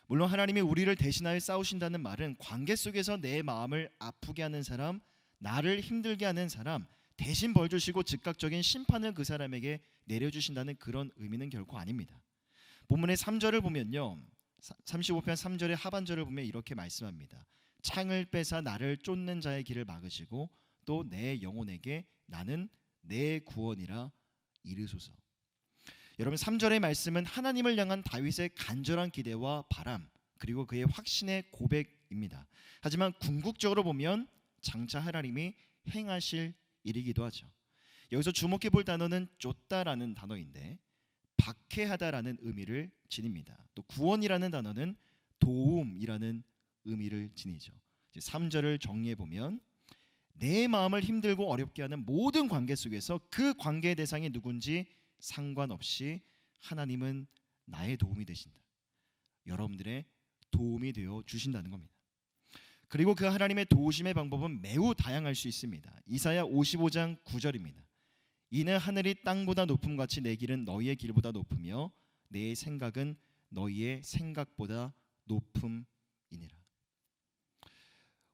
물론 하나님이 우리를 대신하여 싸우신다는 말은 관계 속에서 내 마음을 아프게 하는 사람, 나를 힘들게 하는 사람 대신 벌 주시고 즉각적인 심판을 그 사람에게 내려주신다는 그런 의미는 결코 아닙니다. 본문의 3절을 보면요, 35편 3절의 하반절을 보면 이렇게 말씀합니다. 창을 빼사 나를 쫓는 자의 길을 막으시고 또 내 영혼에게 나는 내 구원이라 이르소서. 여러분, 3절의 말씀은 하나님을 향한 다윗의 간절한 기대와 바람, 그리고 그의 확신의 고백입니다. 하지만 궁극적으로 보면 장차 하나님이 행하실 일이기도 하죠. 여기서 주목해 볼 단어는 쫓다라는 단어인데 박해하다라는 의미를 지닙니다. 또 구원이라는 단어는 도움이라는 의미를 지니죠. 3절을 정리해 보면 내 마음을 힘들고 어렵게 하는 모든 관계 속에서 그 관계의 대상이 누군지 상관없이 하나님은 나의 도움이 되신다. 여러분들의 도움이 되어 주신다는 겁니다. 그리고 그 하나님의 도우심의 방법은 매우 다양할 수 있습니다. 이사야 55장 9절입니다. 이는 하늘이 땅보다 높음같이 내 길은 너희의 길보다 높으며 내 생각은 너희의 생각보다 높음이니라.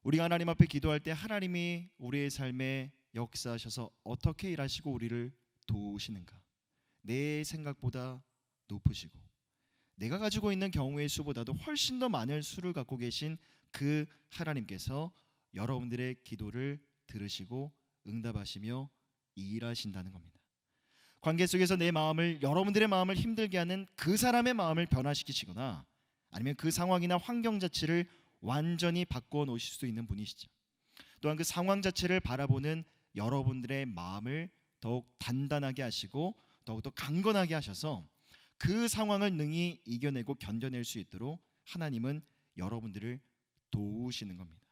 우리가 하나님 앞에 기도할 때 하나님이 우리의 삶에 역사하셔서 어떻게 일하시고 우리를 도우시는가? 내 생각보다 높으시고 내가 가지고 있는 경우의 수보다도 훨씬 더 많은 수를 갖고 계신 그 하나님께서 여러분들의 기도를 들으시고 응답하시며 일하신다는 겁니다. 관계 속에서 내 마음을, 여러분들의 마음을 힘들게 하는 그 사람의 마음을 변화시키시거나 아니면 그 상황이나 환경 자체를 완전히 바꿔 놓으실 수 있는 분이시죠. 또한 그 상황 자체를 바라보는 여러분들의 마음을 더욱 단단하게 하시고 더욱더 강건하게 하셔서 그 상황을 능히 이겨내고 견뎌낼 수 있도록 하나님은 여러분들을 도우시는 겁니다.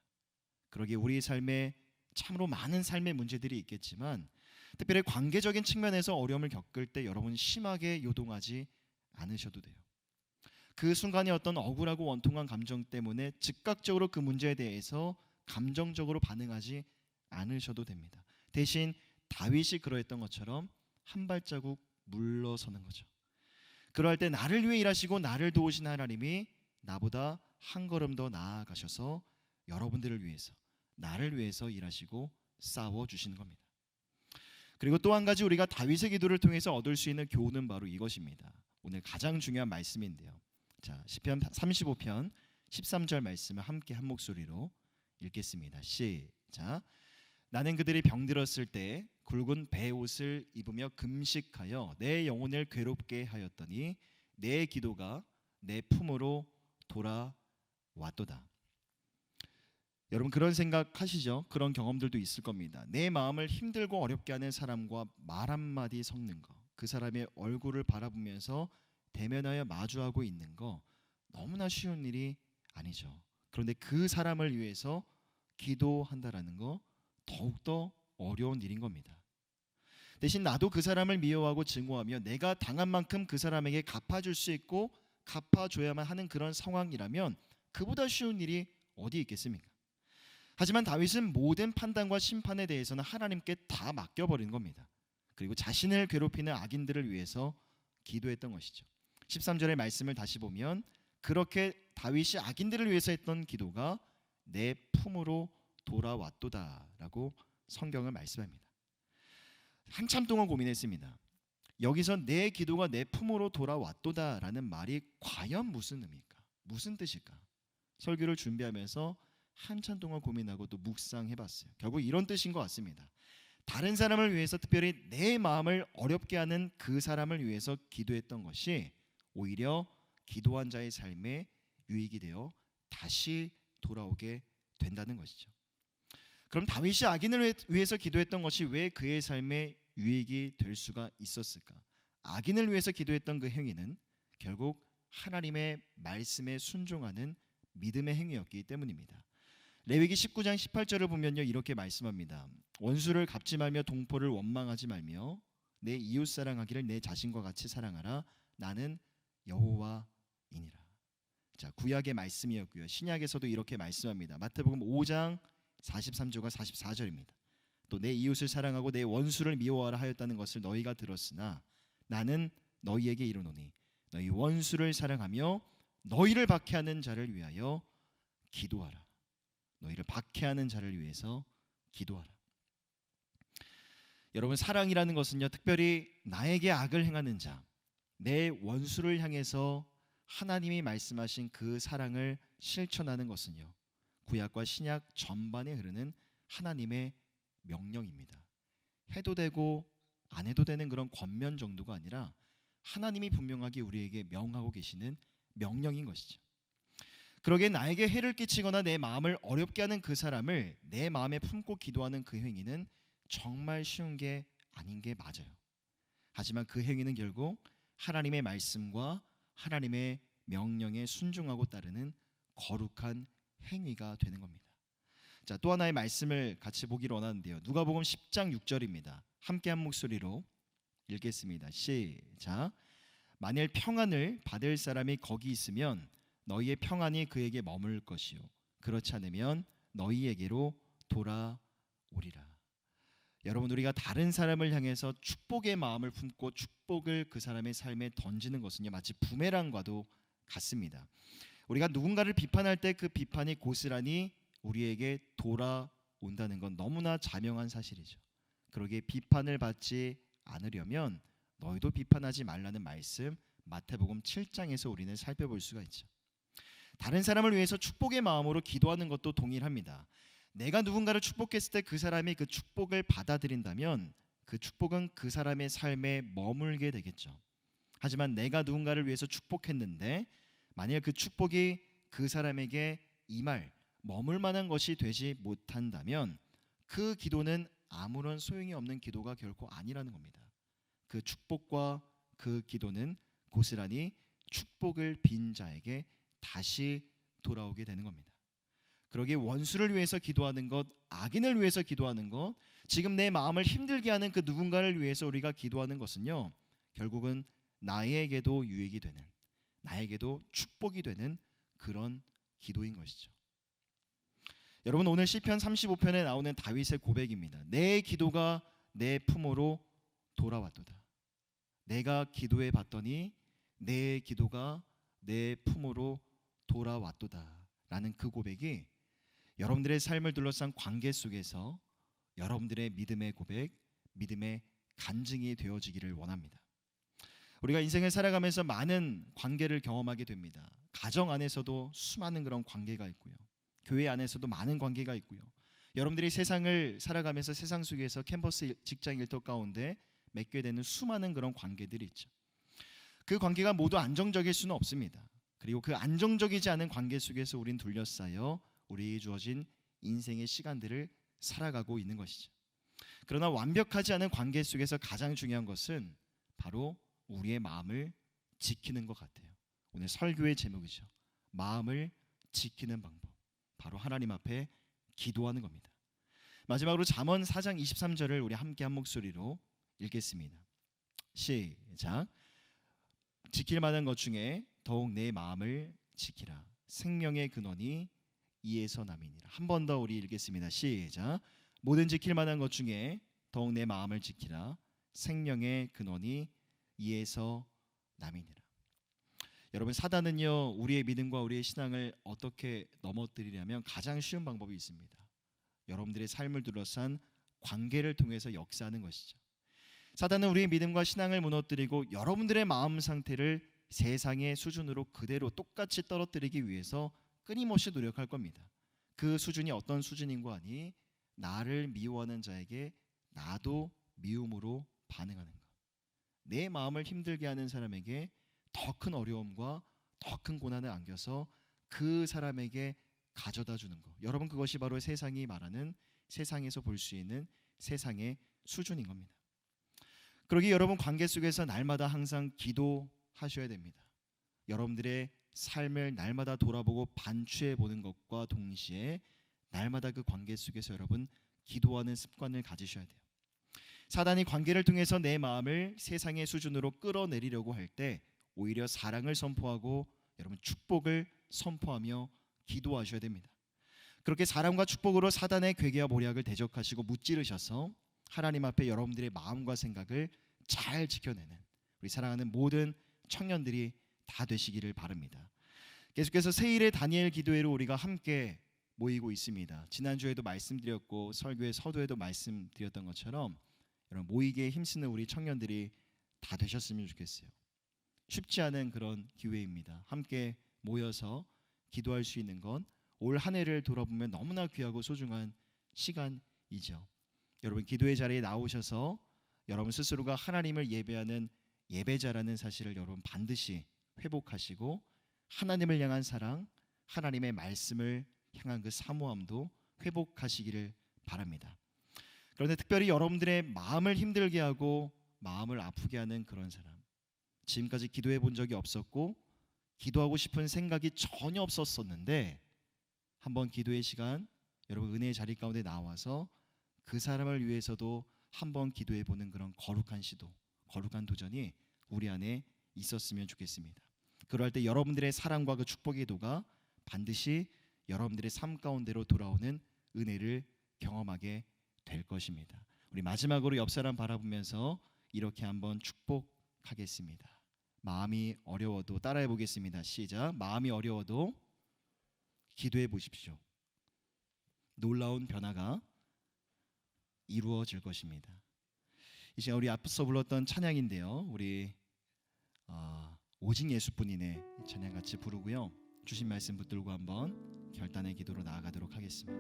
그러기에 우리 삶에 참으로 많은 삶의 문제들이 있겠지만 특별히 관계적인 측면에서 어려움을 겪을 때 여러분 심하게 요동하지 않으셔도 돼요. 그 순간에 어떤 억울하고 원통한 감정 때문에 즉각적으로 그 문제에 대해서 감정적으로 반응하지 않으셔도 됩니다. 대신 다윗이 그러했던 것처럼 한 발자국 물러서는 거죠. 그럴 때 나를 위해 일하시고 나를 도우신 하나님이 나보다 한 걸음 더 나아가셔서 여러분들을 위해서, 나를 위해서 일하시고 싸워주시는 겁니다. 그리고 또 한 가지 우리가 다윗의 기도를 통해서 얻을 수 있는 교훈은 바로 이것입니다. 오늘 가장 중요한 말씀인데요. 자, 시편 35편 13절 말씀을 함께 한 목소리로 읽겠습니다. 시작. 나는 그들이 병들었을 때 굵은 베옷을 입으며 금식하여 내 영혼을 괴롭게 하였더니 내 기도가 내 품으로 돌아왔도다. 여러분 그런 생각하시죠? 그런 경험들도 있을 겁니다. 내 마음을 힘들고 어렵게 하는 사람과 말 한마디 섞는 거, 그 사람의 얼굴을 바라보면서 대면하여 마주하고 있는 거 너무나 쉬운 일이 아니죠. 그런데 그 사람을 위해서 기도한다라는 거 더욱더 어려운 일인 겁니다. 대신 나도 그 사람을 미워하고 증오하며 내가 당한 만큼 그 사람에게 갚아줄 수 있고 갚아줘야만 하는 그런 상황이라면 그보다 쉬운 일이 어디 있겠습니까? 하지만 다윗은 모든 판단과 심판에 대해서는 하나님께 다 맡겨버린 겁니다. 그리고 자신을 괴롭히는 악인들을 위해서 기도했던 것이죠. 13절의 말씀을 다시 보면 그렇게 다윗이 악인들을 위해서 했던 기도가 내 품으로 돌아왔도다라고 성경을 말씀합니다. 한참 동안 고민했습니다. 여기서 내 기도가 내 품으로 돌아왔도다라는 말이 과연 무슨 의미일까? 무슨 뜻일까? 설교를 준비하면서 한참 동안 고민하고 또 묵상해봤어요. 결국 이런 뜻인 것 같습니다. 다른 사람을 위해서 특별히 내 마음을 어렵게 하는 그 사람을 위해서 기도했던 것이 오히려 기도한 자의 삶에 유익이 되어 다시 돌아오게 된다는 것이죠. 그럼 다윗이 악인을 위해서 기도했던 것이 왜 그의 삶에 유익이 될 수가 있었을까? 악인을 위해서 기도했던 그 행위는 결국 하나님의 말씀에 순종하는 믿음의 행위였기 때문입니다. 레위기 19장 18절을 보면요 이렇게 말씀합니다. 원수를 갚지 말며 동포를 원망하지 말며 내 이웃 사랑하기를 내 자신과 같이 사랑하라. 나는 여호와이니라. 자, 구약의 말씀이었고요. 신약에서도 이렇게 말씀합니다. 마태복음 5장 43절과 44절입니다. 또 내 이웃을 사랑하고 내 원수를 미워하라 하였다는 것을 너희가 들었으나 나는 너희에게 이르노니 너희 원수를 사랑하며 너희를 박해하는 자를 위하여 기도하라. 너희를 박해하는 자를 위해서 기도하라. 여러분 사랑이라는 것은요 특별히 나에게 악을 행하는 자, 내 원수를 향해서 하나님이 말씀하신 그 사랑을 실천하는 것은요 구약과 신약 전반에 흐르는 하나님의 명령입니다. 해도 되고 안 해도 되는 그런 권면 정도가 아니라 하나님이 분명하게 우리에게 명하고 계시는 명령인 것이죠. 그러기에 나에게 해를 끼치거나 내 마음을 어렵게 하는 그 사람을 내 마음에 품고 기도하는 그 행위는 정말 쉬운 게 아닌 게 맞아요. 하지만 그 행위는 결국 하나님의 말씀과 하나님의 명령에 순종하고 따르는 거룩한 행위가 되는 겁니다. 자, 또 하나의 말씀을 같이 보기를 원하는데요. 누가복음 10장 6절입니다. 함께 한 목소리로 읽겠습니다. 시작. 만일 평안을 받을 사람이 거기 있으면 너희의 평안이 그에게 머물 것이요 그렇지 않으면 너희에게로 돌아오리라. 여러분 우리가 다른 사람을 향해서 축복의 마음을 품고 축복을 그 사람의 삶에 던지는 것은요 마치 부메랑과도 같습니다. 우리가 누군가를 비판할 때 그 비판이 고스란히 우리에게 돌아온다는 건 너무나 자명한 사실이죠. 그러기에 비판을 받지 않으려면 너희도 비판하지 말라는 말씀 마태복음 7장에서 우리는 살펴볼 수가 있죠. 다른 사람을 위해서 축복의 마음으로 기도하는 것도 동일합니다. 내가 누군가를 축복했을 때 그 사람이 그 축복을 받아들인다면 그 축복은 그 사람의 삶에 머물게 되겠죠. 하지만 내가 누군가를 위해서 축복했는데 만약 그 축복이 그 사람에게 임할 머물 만한 것이 되지 못한다면 그 기도는 아무런 소용이 없는 기도가 결코 아니라는 겁니다. 그 축복과 그 기도는 고스란히 축복을 빈 자에게 다시 돌아오게 되는 겁니다. 그러기에 원수를 위해서 기도하는 것, 악인을 위해서 기도하는 것, 지금 내 마음을 힘들게 하는 그 누군가를 위해서 우리가 기도하는 것은요, 결국은 나에게도 유익이 되는, 나에게도 축복이 되는 그런 기도인 것이죠. 여러분, 오늘 시편 35편에 나오는 다윗의 고백입니다. 내 기도가 내 품으로 돌아왔도다. 내가 기도해 봤더니 내 기도가 내 품으로 돌아왔도다 라는 그 고백이 여러분들의 삶을 둘러싼 관계 속에서 여러분들의 믿음의 고백, 믿음의 간증이 되어지기를 원합니다. 우리가 인생을 살아가면서 많은 관계를 경험하게 됩니다. 가정 안에서도 수많은 그런 관계가 있고요. 교회 안에서도 많은 관계가 있고요. 여러분들이 세상을 살아가면서 세상 속에서 캠퍼스 직장 일터 가운데 맺게 되는 수많은 그런 관계들이 있죠. 그 관계가 모두 안정적일 수는 없습니다. 그리고 그 안정적이지 않은 관계 속에서 우린 둘러싸여 우리에게 주어진 인생의 시간들을 살아가고 있는 것이죠. 그러나 완벽하지 않은 관계 속에서 가장 중요한 것은 바로 우리의 마음을 지키는 것 같아요. 오늘 설교의 제목이죠. 마음을 지키는 방법. 바로 하나님 앞에 기도하는 겁니다. 마지막으로 잠언 4장 23절을 우리 함께 한 목소리로 읽겠습니다. 시작. 지킬 만한 것 중에 더욱 내 마음을 지키라. 생명의 근원이 이에서 남이니라. 한 번 더 우리 읽겠습니다. 시작. 모든 지킬 만한 것 중에 더욱 내 마음을 지키라. 생명의 근원이 이에서 남이니라. 여러분, 사단은요, 우리의 믿음과 우리의 신앙을 어떻게 넘어뜨리려면 가장 쉬운 방법이 있습니다. 여러분들의 삶을 둘러싼 관계를 통해서 역사하는 것이죠. 사단은 우리의 믿음과 신앙을 무너뜨리고 여러분들의 마음 상태를 세상의 수준으로 그대로 똑같이 떨어뜨리기 위해서 끊임없이 노력할 겁니다. 그 수준이 어떤 수준인 거 아니? 나를 미워하는 자에게 나도 미움으로 반응하는 것. 내 마음을 힘들게 하는 사람에게 더 큰 어려움과 더 큰 고난을 안겨서 그 사람에게 가져다 주는 것. 여러분, 그것이 바로 세상이 말하는, 세상에서 볼 수 있는 세상의 수준인 겁니다. 그러기 여러분, 관계 속에서 날마다 항상 기도하셔야 됩니다. 여러분들의 삶을 날마다 돌아보고 반추해 보는 것과 동시에 날마다 그 관계 속에서 여러분 기도하는 습관을 가지셔야 돼요. 사단이 관계를 통해서 내 마음을 세상의 수준으로 끌어내리려고 할 때 오히려 사랑을 선포하고 여러분 축복을 선포하며 기도하셔야 됩니다. 그렇게 사랑과 축복으로 사단의 괴계와 모략을 대적하시고 무찌르셔서 하나님 앞에 여러분들의 마음과 생각을 잘 지켜내는 우리 사랑하는 모든 청년들이 다 되시기를 바랍니다. 계속해서 세일의 다니엘 기도회로 우리가 함께 모이고 있습니다. 지난주에도 말씀드렸고 설교의 서두에도 말씀드렸던 것처럼 여러분, 모이기에 힘쓰는 우리 청년들이 다 되셨으면 좋겠어요. 쉽지 않은 그런 기회입니다. 함께 모여서 기도할 수 있는 건 올 한 해를 돌아보면 너무나 귀하고 소중한 시간이죠. 여러분, 기도의 자리에 나오셔서 여러분 스스로가 하나님을 예배하는 예배자라는 사실을 여러분 반드시 회복하시고 하나님을 향한 사랑, 하나님의 말씀을 향한 그 사모함도 회복하시기를 바랍니다. 그런데 특별히 여러분들의 마음을 힘들게 하고 마음을 아프게 하는 그런 사람, 지금까지 기도해 본 적이 없었고 기도하고 싶은 생각이 전혀 없었었는데 한번 기도의 시간, 여러분 은혜의 자리 가운데 나와서 그 사람을 위해서도 한번 기도해 보는 그런 거룩한 시도, 거룩한 도전이 우리 안에 있었으면 좋겠습니다. 그럴 때 여러분들의 사랑과 그 축복의 기도가 반드시 여러분들의 삶 가운데로 돌아오는 은혜를 경험하게 될 것입니다. 우리 마지막으로 옆 사람 바라보면서 이렇게 한번 축복하겠습니다. 마음이 어려워도 따라해 보겠습니다. 시작. 마음이 어려워도 기도해 보십시오. 놀라운 변화가 이루어질 것입니다. 이제 우리 앞서 불렀던 찬양인데요. 우리 오직 예수뿐이네 이 찬양 같이 부르고요. 주신 말씀 붙들고 한번 결단의 기도로 나아가도록 하겠습니다.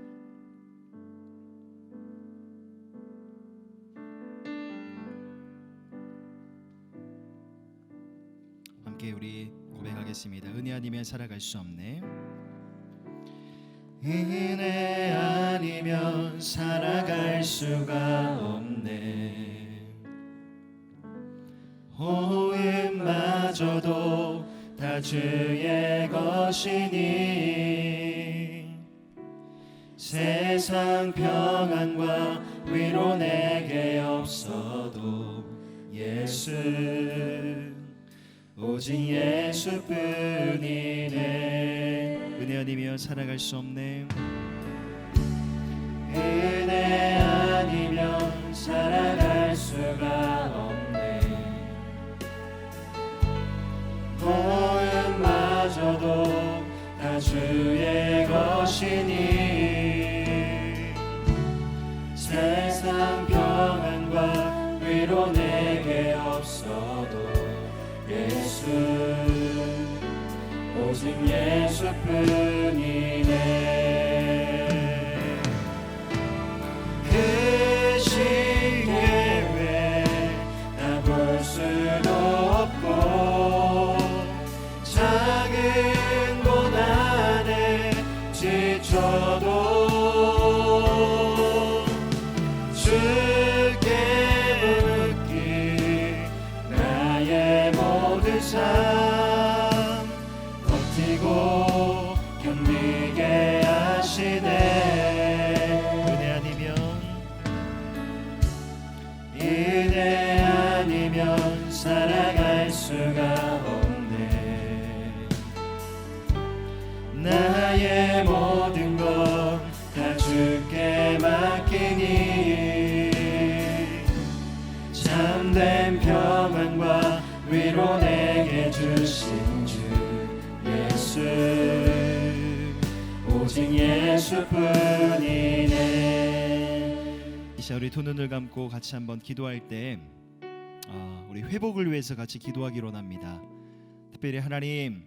함께 우리 고백하겠습니다. 은혜 아니면 살아갈 수 없네. 은혜 아니면 살아갈 수가 없네. 호흡마저도 다 주의 것이니 세상 평안과 위로 내게 없어도 예수 오직 예수뿐이네. 은혜 아니면 살아갈 수 없네. 은혜 아니면 살아갈 수가 없네. 호흡마저도 다 주의 것이니 세상 평안과 위로 내게 없어도 예수 오직 예수뿐이네. 그 시계 외 나 볼 수도 없고 작은 고난에 지쳐도 주께 묻기 나의 모든 삶 버티고 견디게 하시네. 은혜 아니면 살아갈 수가 없네. 나의 모든 것 다 주께 맡기니 참된 평안과 위로 내게 주신 주 예수 오직 예수뿐이네. 이 시간 우리 두 눈을 감고 같이 한번 기도할 때 우리 회복을 위해서 같이 기도하기로 합니다. 특별히 하나님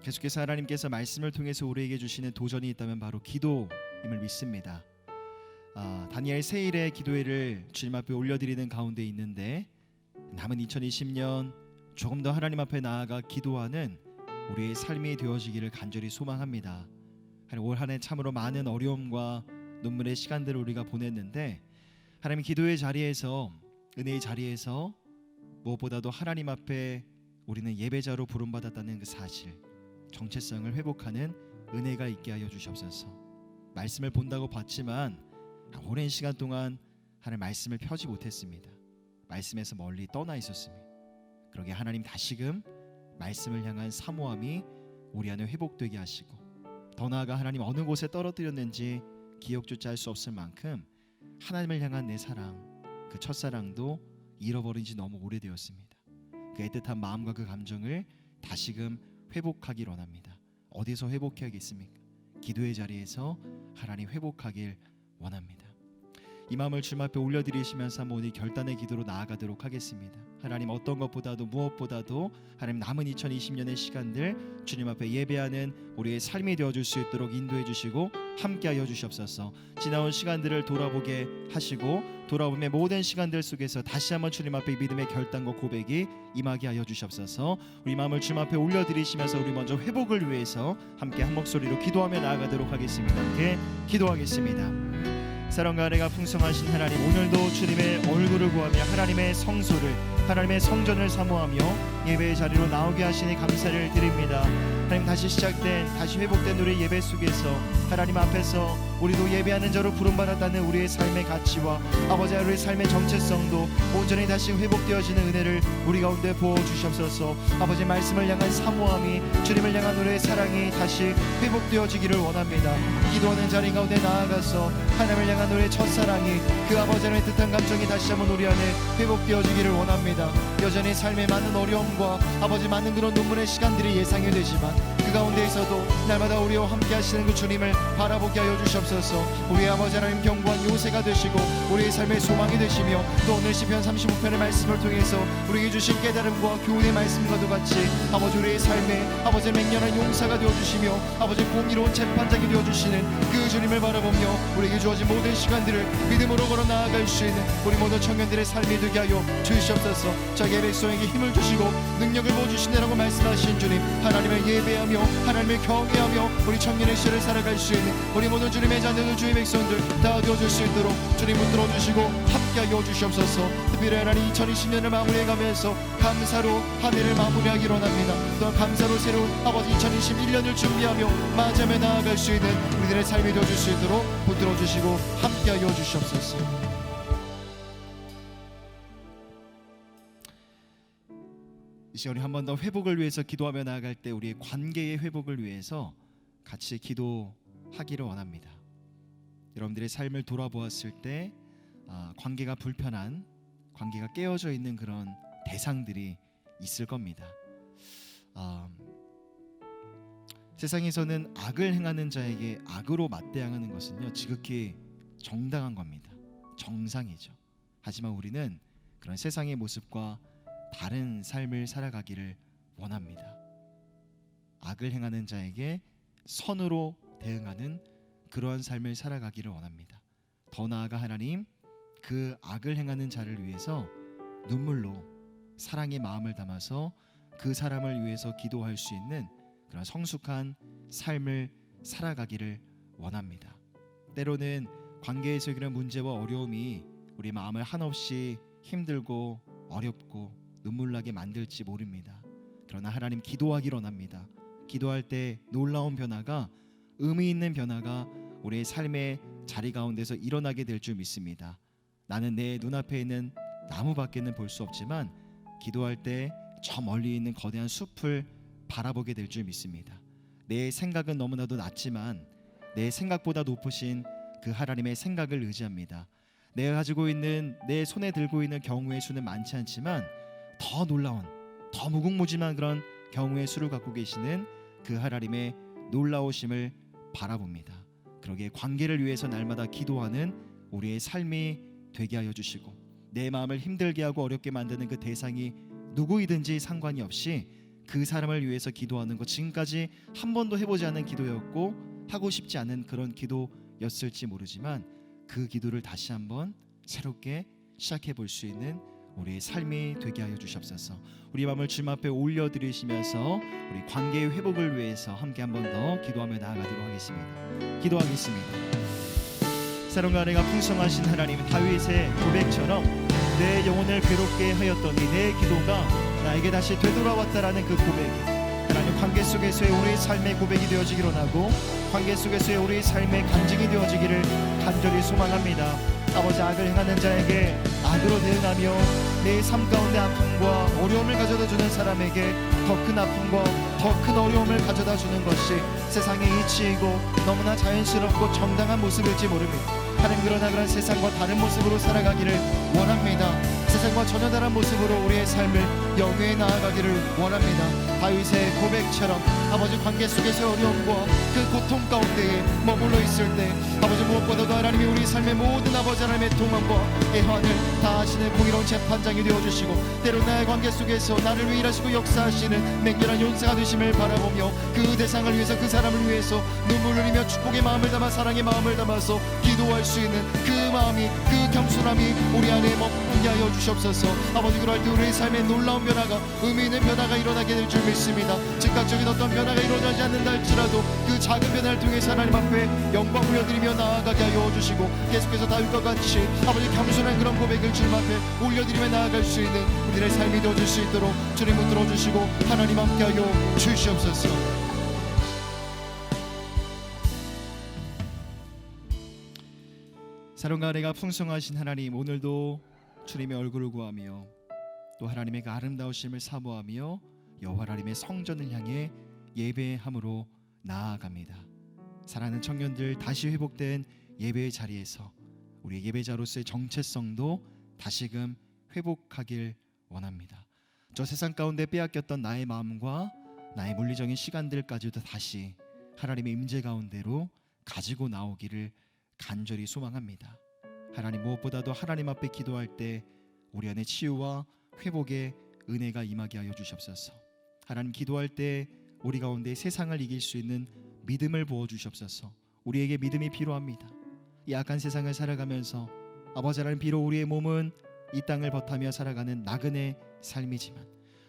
계속해서 하나님께서 말씀을 통해서 우리에게 주시는 도전이 있다면 바로 기도임을 믿습니다. 다니엘 세일의 기도회를 주님 앞에 올려드리는 가운데 있는데 남은 2020년 조금 더 하나님 앞에 나아가 기도하는 우리의 삶이 되어지기를 간절히 소망합니다. 올 한 해 참으로 많은 어려움과 눈물의 시간들을 우리가 보냈는데 하나님 기도의 자리에서 은혜의 자리에서 무엇보다도 하나님 앞에 우리는 예배자로 부름받았다는 그 사실 정체성을 회복하는 은혜가 있게 하여 주시옵소서. 말씀을 본다고 봤지만 오랜 시간 동안 하나님 말씀을 펴지 못했습니다. 말씀에서 멀리 떠나 있었습니다. 그러게 하나님 다시금 말씀을 향한 사모함이 우리 안에 회복되게 하시고 더 나아가 하나님 어느 곳에 떨어뜨렸는지 기억조차 할 수 없을 만큼 하나님을 향한 내 사랑 그 첫사랑도 잃어버린 지 너무 오래되었습니다. 그 애틋한 마음과 그 감정을 다시금 회복하길 원합니다. 어디서 회복해야겠습니까? 기도의 자리에서 하나님 회복하길 원합니다. 이 마음을 주님 앞에 올려드리시면서 한번 오늘 결단의 기도로 나아가도록 하겠습니다. 하나님 어떤 것보다도 무엇보다도 하나님 남은 2020년의 시간들 주님 앞에 예배하는 우리의 삶이 되어줄 수 있도록 인도해 주시고 함께하여 주시옵소서. 지나온 시간들을 돌아보게 하시고 돌아보며 모든 시간들 속에서 다시 한번 주님 앞에 믿음의 결단과 고백이 임하게 하여 주시옵소서. 우리 마음을 주님 앞에 올려드리시면서 우리 먼저 회복을 위해서 함께 한 목소리로 기도하며 나아가도록 하겠습니다. 함께 기도하겠습니다. 사랑과 은혜가 풍성하신 하나님, 오늘도 주님의 얼굴을 구하며 하나님의 성소를 하나님의 성전을 사모하며 예배의 자리로 나오게 하시니 감사를 드립니다. 하나님 다시 시작된 다시 회복된 우리 예배 속에서 하나님 앞에서 우리도 예배하는 자로 부름받았다는 우리의 삶의 가치와 아버지 우리의 삶의 정체성도 온전히 다시 회복되어지는 은혜를 우리 가운데 부어주시옵소서. 아버지 말씀을 향한 사모함이 주님을 향한 우리의 사랑이 다시 회복되어지기를 원합니다. 기도하는 자리 가운데 나아가서 하나님을 향한 우리의 첫사랑이 그 아버지 하나님의 뜻한 감정이 다시 한번 우리 안에 회복되어지기를 원합니다. 여전히 삶에 많은 어려움과 아버지 많은 그런 눈물의 시간들이 예상이 되지만 그 그 가운데에서도 날마다 우리와 함께 하시는 그 주님을 바라보게 하여 주시옵소서. 우리 아버지 하나님 견고한 요새가 되시고 우리의 삶의 소망이 되시며, 또 오늘 시편 35편의 말씀을 통해서 우리에게 주신 깨달음과 교훈의 말씀과도 같이 아버지 우리의 삶에 아버지 맹렬한 용사가 되어주시며 아버지 공의로운 재판장이 되어주시는 그 주님을 바라보며 우리에게 주어진 모든 시간들을 믿음으로 걸어 나아갈 수 있는 우리 모든 청년들의 삶이 되게 하여 주시옵소서. 자기의 백성에게 힘을 주시고 능력을 부어주신다라고 말씀하신 주님, 하나님을 예배하며 하나님을 경외하며 우리 청년의 시를 살아갈 수 있는 우리 모든 주님의 자녀들 주의 백성들 다 되어줄 수 있도록 주님 붙들어 주시고 함께하여 주시옵소서. 특별히 하나님 2020년을 마무리해가면서 감사로 한 해를 마무리하기로 합니다. 또한 감사로 새로운 아버지 2021년을 준비하며 맞이하며 나아갈 수 있는 우리들의 삶이 되어줄 수 있도록 붙들어 주시고 함께하여 주시옵소서. 이 시간 우리 한 번 더 회복을 위해서 기도하며 나아갈 때 우리의 관계의 회복을 위해서 같이 기도하기를 원합니다. 여러분들의 삶을 돌아보았을 때 관계가 불편한, 관계가 깨어져 있는 그런 대상들이 있을 겁니다. 세상에서는 악을 행하는 자에게 악으로 맞대응하는 것은요 지극히 정당한 겁니다. 정상이죠. 하지만 우리는 그런 세상의 모습과 다른 삶을 살아가기를 원합니다. 악을 행하는 자에게 선으로 대응하는 그러한 삶을 살아가기를 원합니다. 더 나아가 하나님, 그 악을 행하는 자를 위해서 눈물로 사랑의 마음을 담아서 그 사람을 위해서 기도할 수 있는 그런 성숙한 삶을 살아가기를 원합니다. 때로는 관계에서 그런 문제와 어려움이 우리 마음을 한없이 힘들고 어렵고 눈물나게 만들지 모릅니다. 그러나 하나님 기도하기를 원합니다. 기도할 때 놀라운 변화가, 의미 있는 변화가 우리의 삶의 자리 가운데서 일어나게 될 줄 믿습니다. 나는 내 눈앞에 있는 나무밖에는 볼 수 없지만 기도할 때 저 멀리 있는 거대한 숲을 바라보게 될 줄 믿습니다. 내 생각은 너무나도 낮지만 내 생각보다 높으신 그 하나님의 생각을 의지합니다. 내가 가지고 있는, 내 손에 들고 있는 경우의 수는 많지 않지만 더 놀라운, 더 무궁무진한 그런 경우의 수를 갖고 계시는 그 하나님의 놀라우심을 바라봅니다. 그러기에 관계를 위해서 날마다 기도하는 우리의 삶이 되게 하여 주시고, 내 마음을 힘들게 하고 어렵게 만드는 그 대상이 누구이든지 상관이 없이 그 사람을 위해서 기도하는 것, 지금까지 한 번도 해보지 않은 기도였고 하고 싶지 않은 그런 기도였을지 모르지만 그 기도를 다시 한번 새롭게 시작해 볼 수 있는 우리의 삶이 되게 하여 주시옵소서. 우리 마음을 주님 앞에 올려드리시면서 우리 관계의 회복을 위해서 함께 한 번 더 기도하며 나아가도록 하겠습니다. 기도하겠습니다. 사랑과 은혜가 풍성하신 하나님, 다윗의 고백처럼 내 영혼을 괴롭게 하였더니 내 기도가 나에게 다시 되돌아왔다라는 그 고백이 하나님 관계 속에서의 우리의 삶의 고백이 되어지기를 원하고, 관계 속에서의 우리의 삶의 간증이 되어지기를 간절히 소망합니다. 아버지, 악을 행하는 자에게 악으로 대응하며 내 삶 가운데 아픔과 어려움을 가져다 주는 사람에게 더 큰 아픔과 더 큰 어려움을 가져다 주는 것이 세상의 이치이고 너무나 자연스럽고 정당한 모습일지 모릅니다. 하나님, 그러나 그런 세상과 다른 모습으로 살아가기를 원합니다. 세상과 전혀 다른 모습으로 우리의 삶을 영위해 나아가기를 원합니다. 다윗의 고백처럼 아버지 관계 속에서 어려움과 그 고통 가운데에 머물러 있을 때 아버지, 무엇보다도 하나님이 우리 삶의 모든 아버지 하나님의 동안과 애환을 다 하시는 공의로운 재판장이 되어주시고, 때로 나의 관계 속에서 나를 위해 일하시고 역사하시는 맹렬한 용사가 되심을 바라보며 그 대상을 위해서, 그 사람을 위해서 눈물을 흘리며 축복의 마음을 담아 사랑의 마음을 담아서 기도할 수 있는 그 마음이, 그 겸손함이 우리 안에 머무르게 하여 주시옵소서. 아버지, 그럴 때 우리의 삶에 놀라운 변화가, 의미 있는 변화가 일어나게 될 줄 믿습니다. 즉각적인 어떤 변화가 일어나지 않는다 할지라도 그 작은 변화를 통해서 하나님 앞에 영광 올려드리며 나아가게 하여 주시고, 계속해서 다윗과 같이 아버지 겸손한 그런 고백을 주님 앞에 올려드리며 나아갈 수 있는 우리의 삶이 되어줄 수 있도록 주님 붙들어 주시고 하나님 함께 하여 주시옵소서. 사랑과 은혜가 풍성하신 하나님, 오늘도 주님의 얼굴을 구하며 또 하나님의 그 아름다우심을 사모하며 여호와 하나님의 성전을 향해 예배함으로 나아갑니다. 사랑하는 청년들, 다시 회복된 예배의 자리에서 우리 예배자로서의 정체성도 다시금 회복하길 원합니다. 저 세상 가운데 빼앗겼던 나의 마음과 나의 물리적인 시간들까지도 다시 하나님의 임재 가운데로 가지고 나오기를 간절히 소망합니다. 하나님, 무엇보다도 하나님 앞에 기도할 때 우리 안에 치유와 회복의 은혜가 임하게 하여 주시옵소서. 하나님, 기도할 때 우리 가운데 세상을 이길 수 있는 믿음을 부어 주시옵소서. 우리에게 믿음이 필요합니다. 이 악한 세상을 살아가면서 아버지 하나님, 비록 우리의 몸은 이 땅을 버타며 살아가는 나그네 삶이지만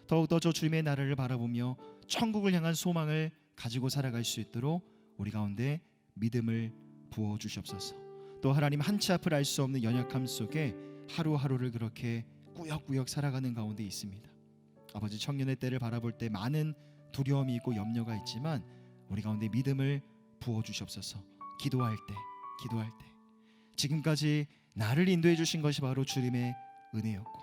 더욱더 저 주님의 나라를 바라보며 천국을 향한 소망을 가지고 살아갈 수 있도록 우리 가운데 믿음을 부어 주시옵소서. 또 하나님, 한치 앞을 알 수 없는 연약함 속에 하루하루를 그렇게 꾸역꾸역 살아가는 가운데 있습니다. 아버지, 청년의 때를 바라볼 때 많은 두려움이 있고 염려가 있지만 우리 가운데 믿음을 부어 주시옵소서. 기도할 때 지금까지 나를 인도해 주신 것이 바로 주님의 은혜였고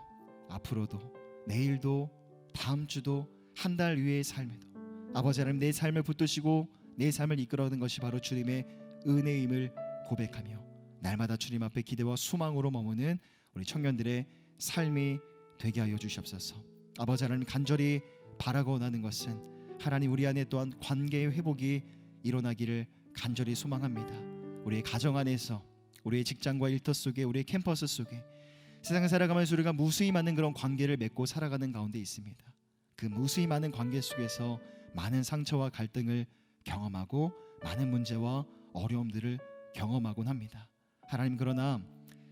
앞으로도 내일도 다음 주도 한 달 후의 삶에도 아버지 하나님, 내 삶을 붙드시고 내 삶을 이끌어가는 것이 바로 주님의 은혜임을 고백하며 날마다 주님 앞에 기대와 소망으로 머무는 우리 청년들의 삶이 되게 하여 주시옵소서. 아버지 하나님, 간절히 바라고 원하는 것은 하나님, 우리 안에 또한 관계의 회복이 일어나기를 간절히 소망합니다. 우리의 가정 안에서, 우리의 직장과 일터 속에, 우리의 캠퍼스 속에 세상을 살아가면서 우리가 무수히 많은 그런 관계를 맺고 살아가는 가운데 있습니다. 그 무수히 많은 관계 속에서 많은 상처와 갈등을 경험하고 많은 문제와 어려움들을 경험하곤 합니다. 하나님, 그러나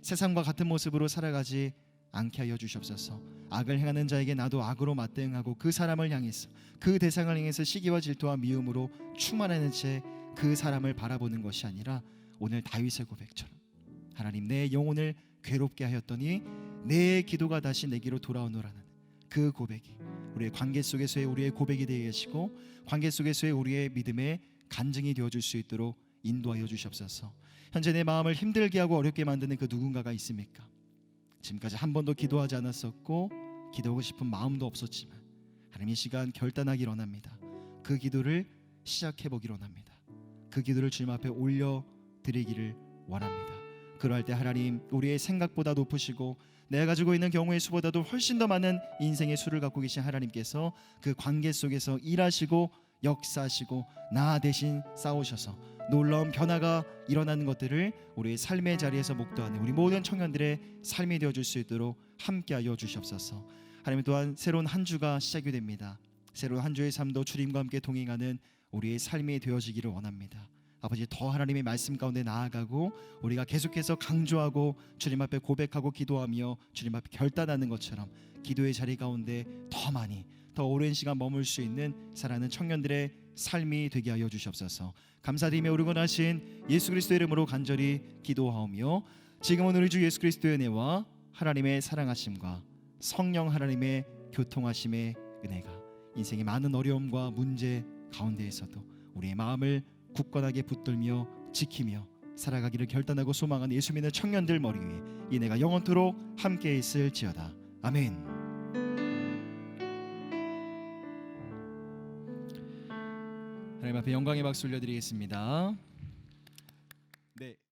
세상과 같은 모습으로 살아가지 않게 하여 주시옵소서. 악을 행하는 자에게 나도 악으로 맞대응하고 그 사람을 향해서, 그 대상을 향해서 시기와 질투와 미움으로 충만하는 채 그 사람을 바라보는 것이 아니라 오늘 다윗의 고백처럼 하나님, 내 영혼을 괴롭게 하였더니 내 기도가 다시 내게로 돌아오노라는 그 고백이 우리의 관계 속에서의 우리의 고백이 되게 하시고 관계 속에서의 우리의 믿음의 간증이 되어줄 수 있도록 인도하여 주시옵소서. 현재 내 마음을 힘들게 하고 어렵게 만드는 그 누군가가 있습니까? 지금까지 한 번도 기도하지 않았었고 기도하고 싶은 마음도 없었지만 하나님, 이 시간 결단하기 원합니다. 그 기도를 시작해보기 원합니다. 그 기도를 주님 앞에 올려드리기를 원합니다. 그럴 때 하나님, 우리의 생각보다 높으시고 내가 가지고 있는 경우의 수보다도 훨씬 더 많은 인생의 수를 갖고 계신 하나님께서 그 관계 속에서 일하시고 역사하시고 나 대신 싸우셔서 놀라운 변화가 일어나는 것들을 우리의 삶의 자리에서 목도하는 우리 모든 청년들의 삶이 되어줄 수 있도록 함께하여 주시옵소서. 하나님, 또한 새로운 한 주가 시작이 됩니다. 새로운 한 주의 삶도 주님과 함께 동행하는 우리의 삶이 되어지기를 원합니다. 아버지, 더 하나님의 말씀 가운데 나아가고 우리가 계속해서 강조하고 주님 앞에 고백하고 기도하며 주님 앞에 결단하는 것처럼 기도의 자리 가운데 더 많이 더 오랜 시간 머물 수 있는 사랑하는 청년들의 삶이 되게 하여 주시옵소서. 감사드리며 우리 원하신 예수 그리스도의 이름으로 간절히 기도하오며 지금은 우리 주 예수 그리스도의 은혜와 하나님의 사랑하심과 성령 하나님의 교통하심의 은혜가 인생의 많은 어려움과 문제 가운데에서도 우리의 마음을 굳건하게 붙들며 지키며 살아가기를 결단하고 소망하는 예수 믿는 청년들 머리 위에 이 은혜가 영원토록 함께 있을지어다. 아멘. 하나님 앞에 영광의 박수 올려드리겠습니다. 네.